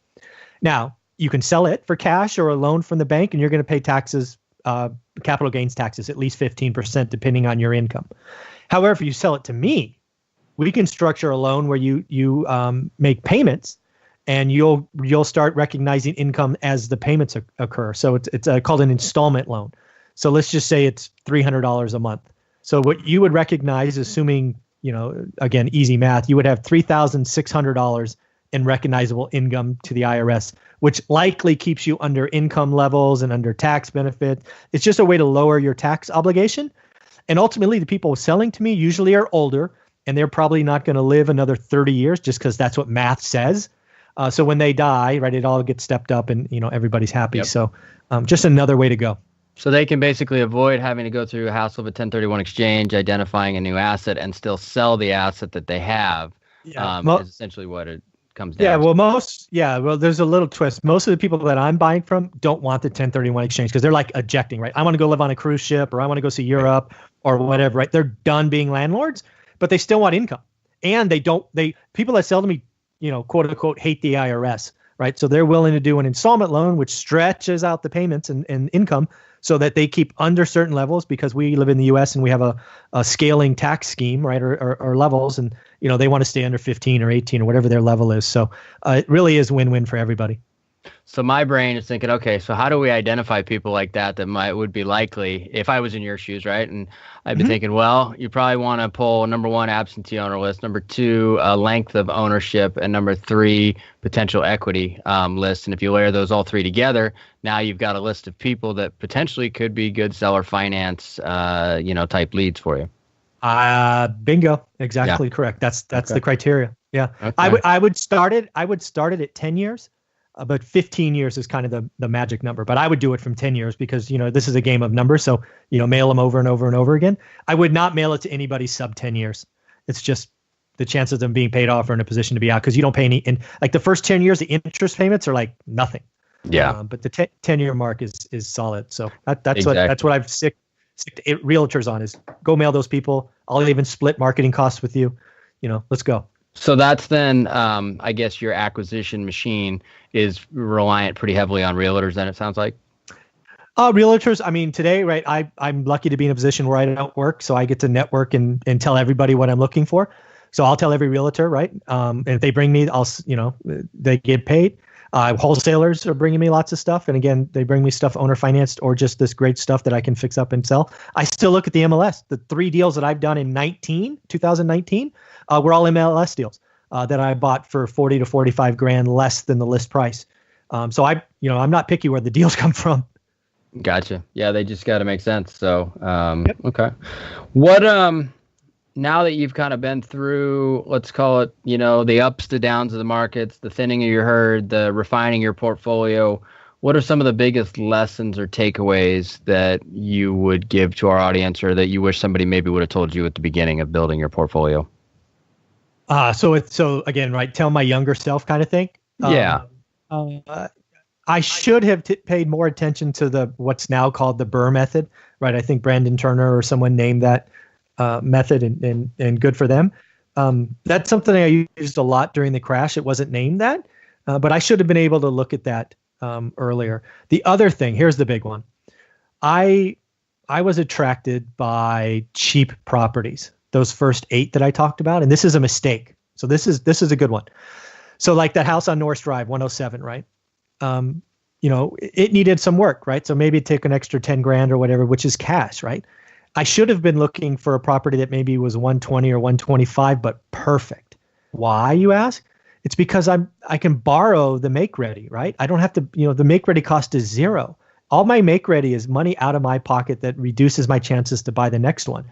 Now, you can sell it for cash or a loan from the bank, and you're going to pay taxes, capital gains taxes, at least 15%, depending on your income. However, if you sell it to me, we can structure a loan where you make payments, and you'll start recognizing income as the payments occur. So it's called an installment loan. So let's just say it's $300 a month. So what you would recognize, assuming, again, easy math, you would have $3,600 in recognizable income to the IRS, which likely keeps you under income levels and under tax benefit. It's just a way to lower your tax obligation. And ultimately, the people selling to me usually are older, and they're probably not going to live another 30 years just because that's what math says. So when they die, right, it all gets stepped up and, everybody's happy. Yep. So just another way to go. So they can basically avoid having to go through a hassle of a 1031 exchange, identifying a new asset, and still sell the asset that they have. Is essentially what it comes down to. Well, there's a little twist. Most of the people that I'm buying from don't want the 1031 exchange because they're like ejecting, right? I want to go live on a cruise ship, or I want to go see Europe or whatever, right? They're done being landlords, but they still want income. And people that sell to me, quote unquote, hate the IRS, right? So they're willing to do an installment loan, which stretches out the payments and income so that they keep under certain levels, because we live in the U.S. and we have a scaling tax scheme, right, or levels, and they want to stay under 15 or 18 or whatever their level is. So it really is win-win for everybody. So my brain is thinking, okay, so how do we identify people like that would be likely if I was in your shoes, right? And I'd be thinking, well, you probably want to pull number 1, absentee owner list, number 2, length of ownership, and number 3, potential equity list. And if you layer those all 3 together, now you've got a list of people that potentially could be good seller finance, type leads for you. Bingo. Exactly correct. That's okay. The criteria. Yeah. Okay. I would start it at 10 years. But 15 years is kind of the magic number. But I would do it from 10 years because, this is a game of numbers. So, mail them over and over and over again. I would not mail it to anybody sub 10 years. It's just the chances of them being paid off or in a position to be out, because you don't pay any. And like the first 10 years, the interest payments are like nothing. Yeah. But the 10-year mark is solid. So that's what I've sick realtors on is go mail those people. I'll even split marketing costs with you. Let's go. So that's then, I guess your acquisition machine is reliant pretty heavily on realtors then, it sounds like? Realtors, I mean, today, right, I'm lucky to be in a position where I don't work, so I get to network and tell everybody what I'm looking for. So I'll tell every realtor, right? And if they bring me, they get paid. Wholesalers are bringing me lots of stuff. And again, they bring me stuff owner financed or just this great stuff that I can fix up and sell. I still look at the MLS. The 3 deals that I've done in 2019, were all MLS deals that I bought for 40 to 45 grand less than the list price. So I'm not picky where the deals come from. Gotcha. Yeah, they just got to make sense. So, Okay. What, now that you've kind of been through, let's call it, the ups to downs of the markets, the thinning of your herd, the refining your portfolio, what are some of the biggest lessons or takeaways that you would give to our audience, or that you wish somebody maybe would have told you at the beginning of building your portfolio? So again, right, tell my younger self kind of thing. Yeah. I should have paid more attention to what's now called the Burr method, right? I think Brandon Turner or someone named that method, and good for them. That's something I used a lot during the crash. It wasn't named that, but I should have been able to look at that earlier. The other thing, here's the big one. I was attracted by cheap properties, those first 8 that I talked about, and this is a mistake. So this is a good one. So like that house on North Drive, 107, right? It needed some work, right? So maybe take an extra 10 grand or whatever, which is cash, right? I should have been looking for a property that maybe was 120 or 125, but perfect. Why, you ask? It's because I can borrow the make ready, right? I don't have to, the make ready cost is 0. All my make ready is money out of my pocket that reduces my chances to buy the next one.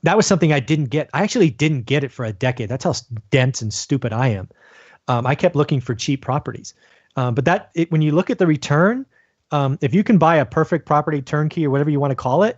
That was something I didn't get. I actually didn't get it for a decade. That's how dense and stupid I am. I kept looking for cheap properties. But when you look at the return, if you can buy a perfect property turnkey or whatever you want to call it,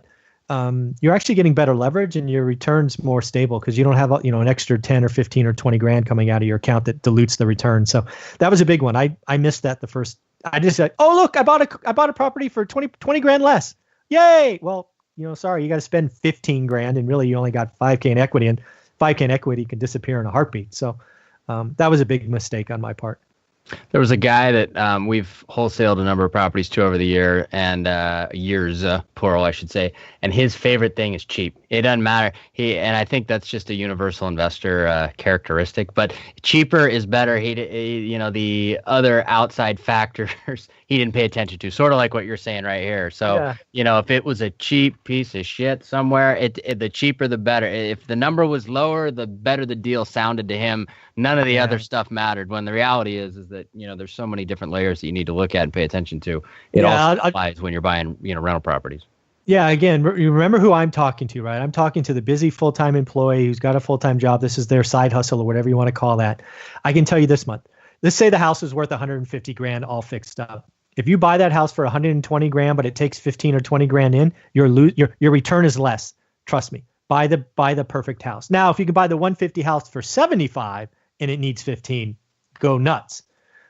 you're actually getting better leverage and your return's more stable because you don't have an extra 10 or 15 or 20 grand coming out of your account that dilutes the return. So that was a big one. I missed that the first. I just said, oh look, I bought a property for 20 grand less. Yay! Well, sorry, you got to spend 15 grand and really you only got 5K in equity, and 5K in equity can disappear in a heartbeat. So that was a big mistake on my part. There was a guy that we've wholesaled a number of properties to over the year, and years, plural, I should say. And his favorite thing is cheap. It doesn't matter. And I think that's just a universal investor characteristic. But cheaper is better. He the other outside factors he didn't pay attention to. Sort of like what you're saying right here. So if it was a cheap piece of shit somewhere, the cheaper the better. If the number was lower, the better the deal sounded to him. None of the other stuff mattered. When the reality is that there's so many different layers that you need to look at and pay attention to. It also applies when you're buying rental properties. Yeah, again, you remember who I'm talking to, right? I'm talking to the busy full-time employee who's got a full-time job. This is their side hustle or whatever you want to call that. I can tell you this month. Let's say the house is worth 150 grand all fixed up. If you buy that house for 120 grand, but it takes 15 or 20 grand in, your return is less. Trust me. Buy the perfect house. Now, if you can buy the 150 house for 75 and it needs 15, go nuts.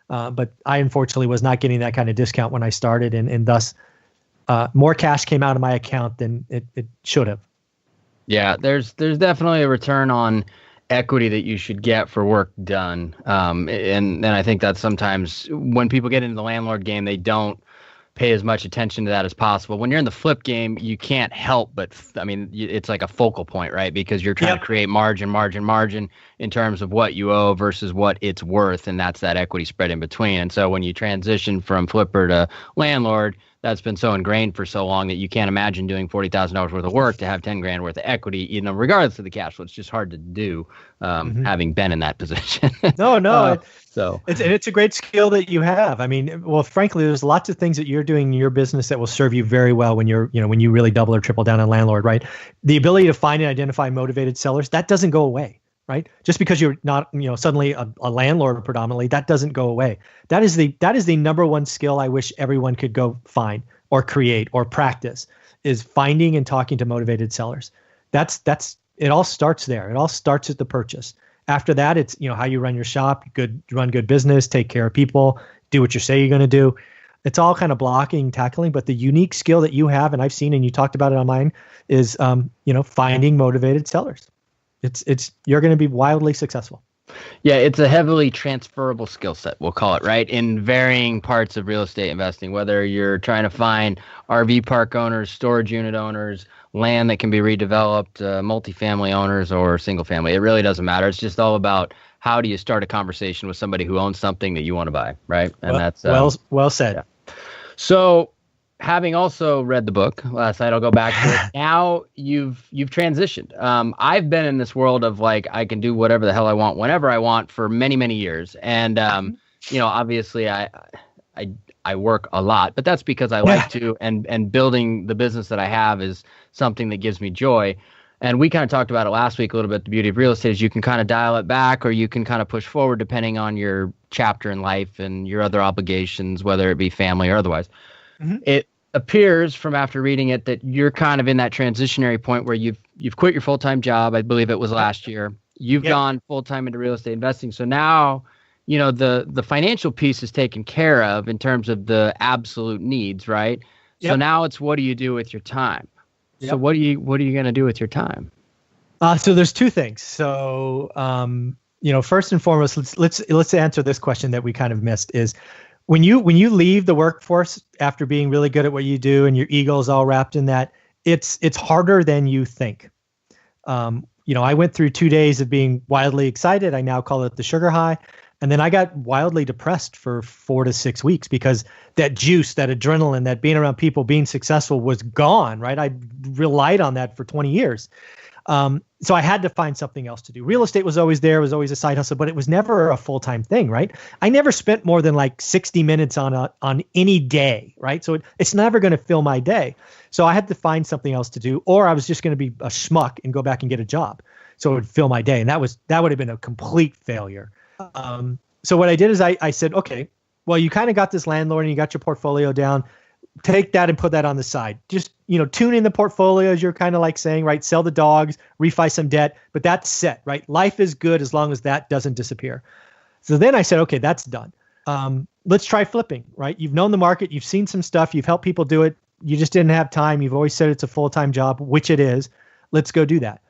But I unfortunately was not getting that kind of discount when I started, and thus more cash came out of my account than it should have. Yeah, there's definitely a return on equity that you should get for work done. And I think that sometimes when people get into the landlord game, they don't pay as much attention to that as possible. When you're in the flip game, you can't help but, it's like a focal point, right? Because you're trying to create margin in terms of what you owe versus what it's worth. And that's that equity spread in between. And so when you transition from flipper to landlord, that's been so ingrained for so long that you can't imagine doing $40,000 worth of work to have 10 grand worth of equity, regardless of the cash flow. It's just hard to do, having been in that position. No. It's a great skill that you have. Frankly, there's lots of things that you're doing in your business that will serve you very well when when you really double or triple down on landlord, right? The ability to find and identify motivated sellers, that doesn't go away. Right? Just because you're not, suddenly a landlord predominantly, that doesn't go away. That is the number one skill I wish everyone could go find or create or practice, is finding and talking to motivated sellers. It all starts there. It all starts at the purchase. After that, it's, how you run your shop, run good business, take care of people, do what you say you're going to do. It's all kind of blocking, tackling, but the unique skill that you have, and I've seen, and you talked about it on mine, is, finding motivated sellers. You're going to be wildly successful. Yeah, it's a heavily transferable skill set, we'll call it, right? In varying parts of real estate investing, whether you're trying to find RV park owners, storage unit owners, land that can be redeveloped, multifamily owners, or single family. It really doesn't matter. It's just all about how do you start a conversation with somebody who owns something that you want to buy, right? And that's well said. Yeah. So, having also read the book last night, I'll go back to it. Now you've transitioned. I've been in this world of I can do whatever the hell I want, whenever I want, for many, many years. And obviously I work a lot, but that's because I like to, and building the business that I have is something that gives me joy. And we kind of talked about it last week a little bit. The beauty of real estate is you can kind of dial it back, or you can kind of push forward depending on your chapter in life and your other obligations, whether it be family or otherwise. Mhm. It appears from after reading it that you're kind of in that transitionary point where you've quit your full-time job. I believe it was last year. You've Yep. gone full-time into real estate investing. So now, the financial piece is taken care of in terms of the absolute needs, right? So Yep. now it's, what do you do with your time? So Yep. what are you going to do with your time? So there's two things. So, first and foremost, let's answer this question that we kind of missed is when you leave the workforce after being really good at what you do and your ego is all wrapped in that, it's harder than you think. I went through 2 days of being wildly excited. I now call it the sugar high. And then I got wildly depressed for 4 to 6 weeks because that juice, that adrenaline, that being around people, being successful was gone, right? I relied on that for 20 years. So I had to find something else to do. Real estate was always there, was always a side hustle, but it was never a full-time thing, right? I never spent more than like 60 minutes on any day, right? So it's never going to fill my day. So I had to find something else to do, or I was just going to be a schmuck and go back and get a job. So it would fill my day. And that would have been a complete failure. So what I did is I said, okay, well, you kind of got this landlord and you got your portfolio down. Take that and put that on the side. Just, tune in the portfolio as you're kind of like saying, right? Sell the dogs, refi some debt, but that's set, right? Life is good as long as that doesn't disappear. So then I said, okay, that's done. Let's try flipping, right? You've known the market. You've seen some stuff. You've helped people do it. You just didn't have time. You've always said it's a full-time job, which it is. Let's go do that.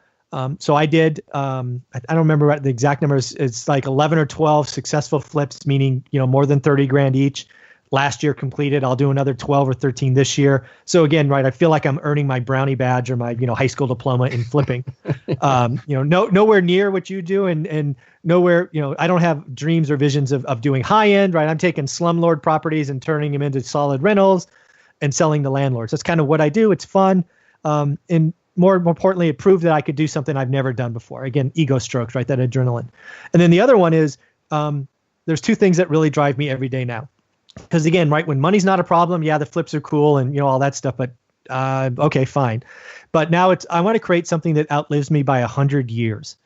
So I did, I don't remember the exact numbers. It's like 11 or 12 successful flips, meaning, more than 30 grand each. Last year completed. I'll do another 12 or 13 this year. So again, right, I feel like I'm earning my brownie badge or my, high school diploma in flipping. Nowhere near what you do and nowhere, I don't have dreams or visions of doing high end, right? I'm taking slumlord properties and turning them into solid rentals and selling to landlords. That's kind of what I do. It's fun. And more importantly, it proved that I could do something I've never done before. Again, ego strokes, right? That adrenaline. And then the other one is there's two things that really drive me every day now. Because again, right, when money's not a problem, yeah, the flips are cool and all that stuff, but okay, fine. But now I want to create something that outlives me by 100 years.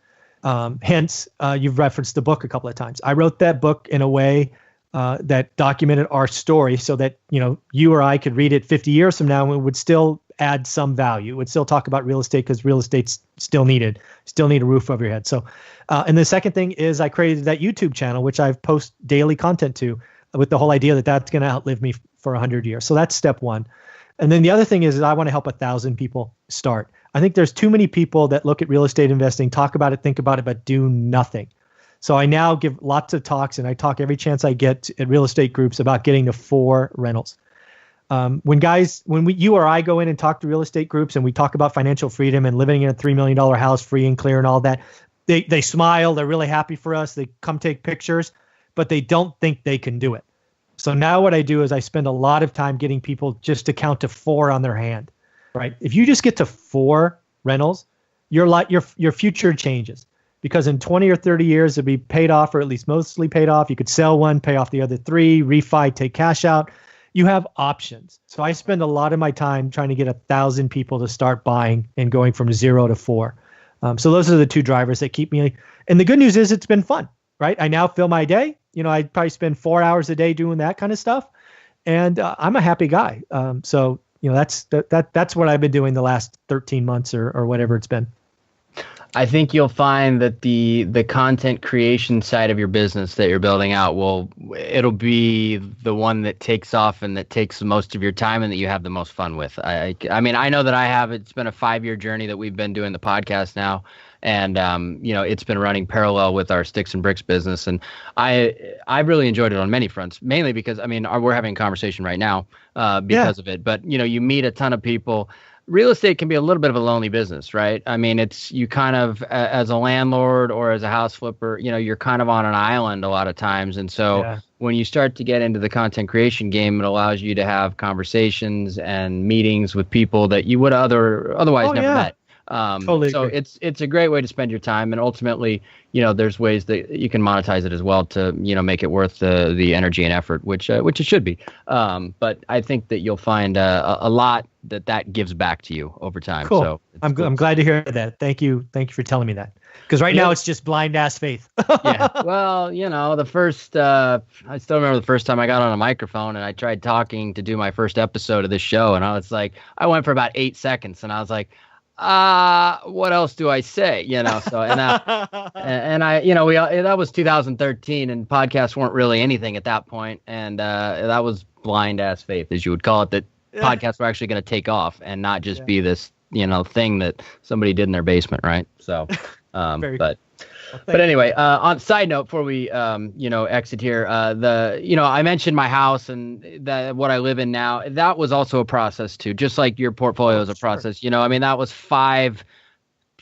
Hence, you've referenced the book a couple of times. I wrote that book in a way that documented our story so that, you or I could read it 50 years from now and it would still add some value. It would still talk about real estate because real estate's still needed, still need a roof over your head. So, and the second thing is I created that YouTube channel, which I've post daily content to, with the whole idea that that's going to outlive me for 100 years. So that's step one. And then the other thing is I want to help 1,000 people start. I think there's too many people that look at real estate investing, talk about it, think about it, but do nothing. So I now give lots of talks and I talk every chance I get at real estate groups about getting to 4 rentals. When you or I go in and talk to real estate groups and we talk about financial freedom and living in a $3 million house free and clear and all that, they smile. They're really happy for us. They come take pictures, but they don't think they can do it. So now what I do is I spend a lot of time getting people just to count to 4 on their hand, right? If you just get to 4 rentals, your future changes because in 20 or 30 years, it'll be paid off or at least mostly paid off. You could sell one, pay off the other 3, refi, take cash out. You have options. So I spend a lot of my time trying to get 1,000 people to start buying and going from 0 to 4. So those are the 2 drivers that keep me. And the good news is it's been fun, right? I now fill my day. I probably spend 4 hours a day doing that kind of stuff. And I'm a happy guy. So that's what I've been doing the last 13 months or whatever it's been. I think you'll find that the content creation side of your business that you're building out it'll be the one that takes off and that takes most of your time and that you have the most fun with. I mean, I know that I have. It's been a 5-year journey that we've been doing the podcast now. And, it's been running parallel with our sticks and bricks business. And I really enjoyed it on many fronts, mainly because, we're having a conversation right now because of it. But, you meet a ton of people. Real estate can be a little bit of a lonely business, right? It's you kind of, as a landlord or as a house flipper, you're kind of on an island a lot of times. And so when you start to get into the content creation game, it allows you to have conversations and meetings with people that you would otherwise never met. Totally so agree. it's a great way to spend your time, and ultimately, there's ways that you can monetize it as well to, make it worth the energy and effort, which it should be. But I think that you'll find a lot that gives back to you over time. Cool. So I'm glad to hear that. Thank you for telling me that. Because right now it's just blind ass faith. Yeah. Well, the first, I still remember the first time I got on a microphone and I tried talking to do my first episode of this show. And I was like, I went for about 8 seconds and I was like, what else do I say? So, and I, that was 2013 and podcasts weren't really anything at that point. And that was blind ass faith, as you would call it, that podcasts were actually going to take off and not just be this, thing that somebody did in their basement. Right. So, but anyway, on side note, before we, exit here, I mentioned my house and what I live in now. That was also a process too, just like your portfolio is a process. That was 5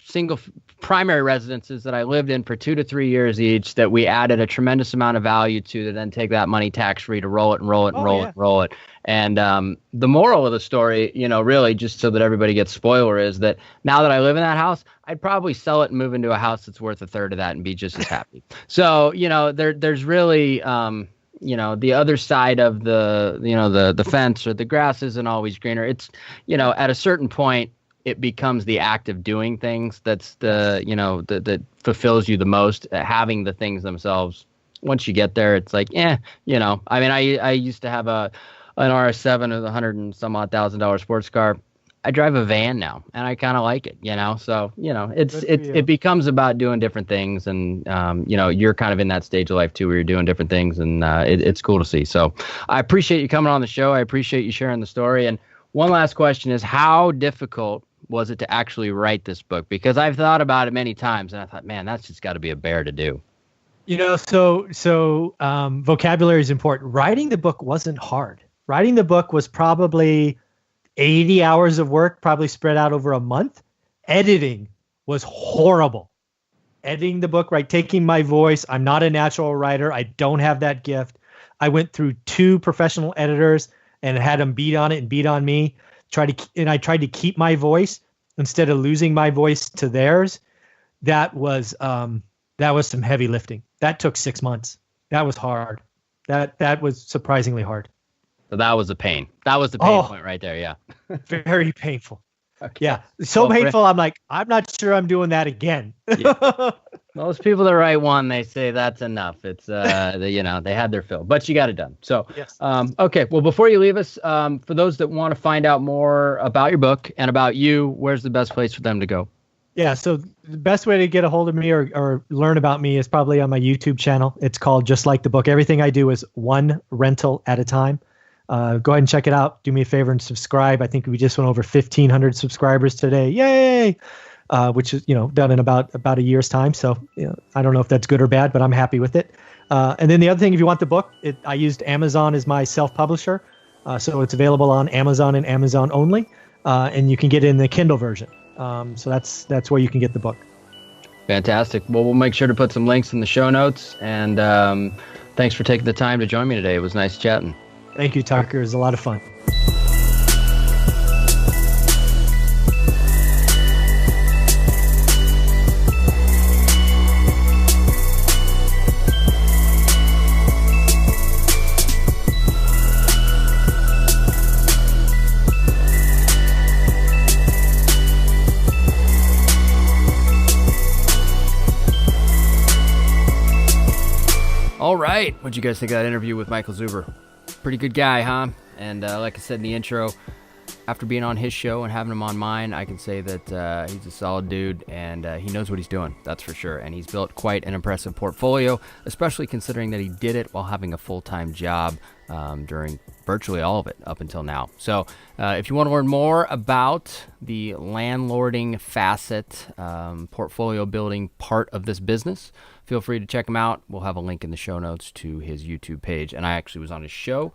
single primary residences that I lived in for 2 to 3 years each that we added a tremendous amount of value to then take that money tax-free to roll it. And the moral of the story, really just so that everybody gets spoiler is that now that I live in that house, I'd probably sell it and move into a house that's worth a third of that and be just as happy. So, there's really, the other side of the fence or the grass isn't always greener. It's, at a certain point, it becomes the act of doing things that's that fulfills you the most. Having the things themselves, once you get there, it's like, I used to have an RS7 with $100 and some odd $1,000 sports car. I drive a van now, and I kind of like it, So, it becomes about doing different things, and you're kind of in that stage of life too, where you're doing different things, and it's cool to see. So, I appreciate you coming on the show. I appreciate you sharing the story. And one last question is, how difficult was it to actually write this book? Because I've thought about it many times, and I thought, man, that's just got to be a bear to do. So vocabulary is important. Writing the book wasn't hard. Writing the book was probably 80 hours of work, probably spread out over a month. Editing was horrible. Editing the book, right? Taking my voice. I'm not a natural writer. I don't have that gift. I went through 2 professional editors and had them beat on it and beat on me. I tried to keep my voice instead of losing my voice to theirs. That was some heavy lifting. That took 6 months. That was hard. That was surprisingly hard. So that was a pain. That was the pain point right there. Yeah. Very painful. Okay. Yeah. So painful. I'm like, I'm not sure I'm doing that again. Yeah. Most people that write one, they say that's enough. It's, they had their fill, but you got it done. So, yes. Okay. Well, before you leave us, for those that want to find out more about your book and about you, where's the best place for them to go? Yeah. So the best way to get a hold of me or learn about me is probably on my YouTube channel. It's called Just Like the Book. Everything I do is one rental at a time. Go ahead and check it out. Do me a favor and subscribe. I think we just went over 1,500 subscribers today. Yay! Which is, done in about a year's time. So, I don't know if that's good or bad, but I'm happy with it. And then the other thing, if you want the book, I used Amazon as my self-publisher. So it's available on Amazon and Amazon only. And you can get it in the Kindle version. So that's where you can get the book. Fantastic. Well, we'll make sure to put some links in the show notes. And thanks for taking the time to join me today. It was nice chatting. Thank you, Tucker. It was a lot of fun. All right. What'd you guys think of that interview with Michael Zuber? Pretty good guy, huh? And like I said in the intro, after being on his show and having him on mine, I can say that he's a solid dude and he knows what he's doing, that's for sure. And he's built quite an impressive portfolio, especially considering that he did it while having a full-time job during virtually all of it up until now. So if you want to learn more about the landlording facet, portfolio building part of this business, feel free to check him out. We'll have a link in the show notes to his YouTube page. And I actually was on his show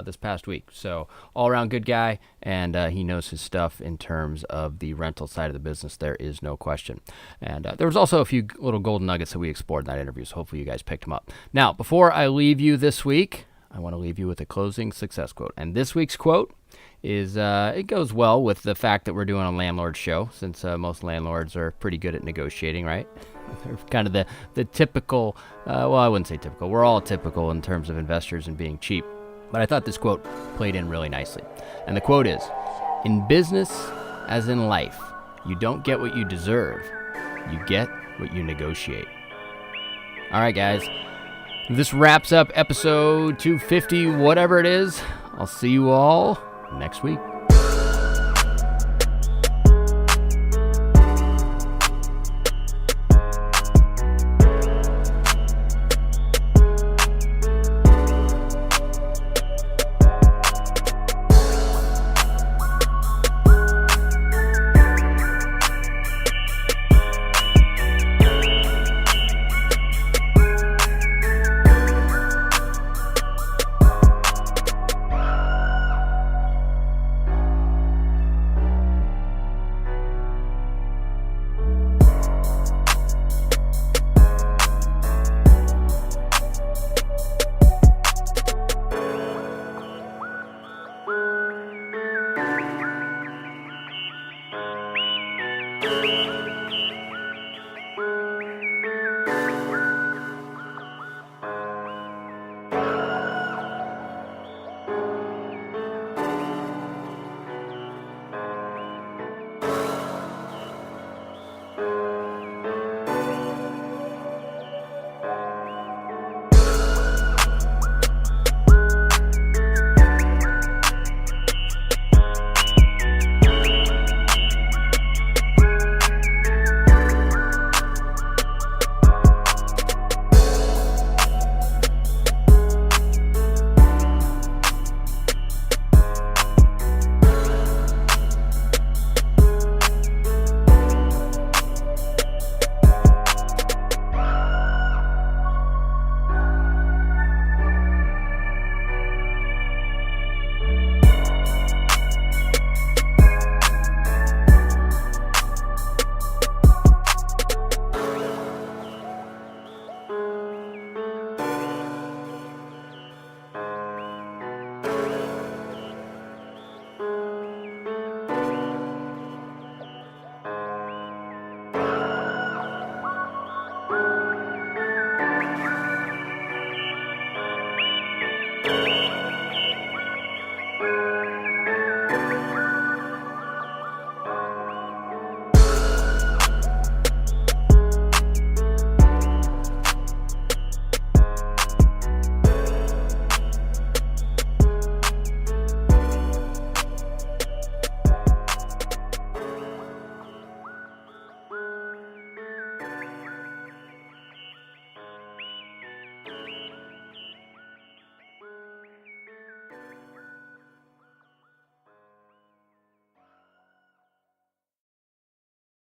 this past week. So all-around good guy, and he knows his stuff in terms of the rental side of the business. There is no question. And there was also a few little golden nuggets that we explored in that interview, so hopefully you guys picked them up. Now, before I leave you this week, I want to leave you with a closing success quote. And this week's quote is, it goes well with the fact that we're doing a landlord show, since most landlords are pretty good at negotiating, right? They're kind of the typical, well, I wouldn't say typical. We're all typical in terms of investors and being cheap. But I thought this quote played in really nicely. And the quote is, "In business, as in life, you don't get what you deserve. You get what you negotiate. All right, guys. This wraps up episode 250, whatever it is. I'll see you all next week.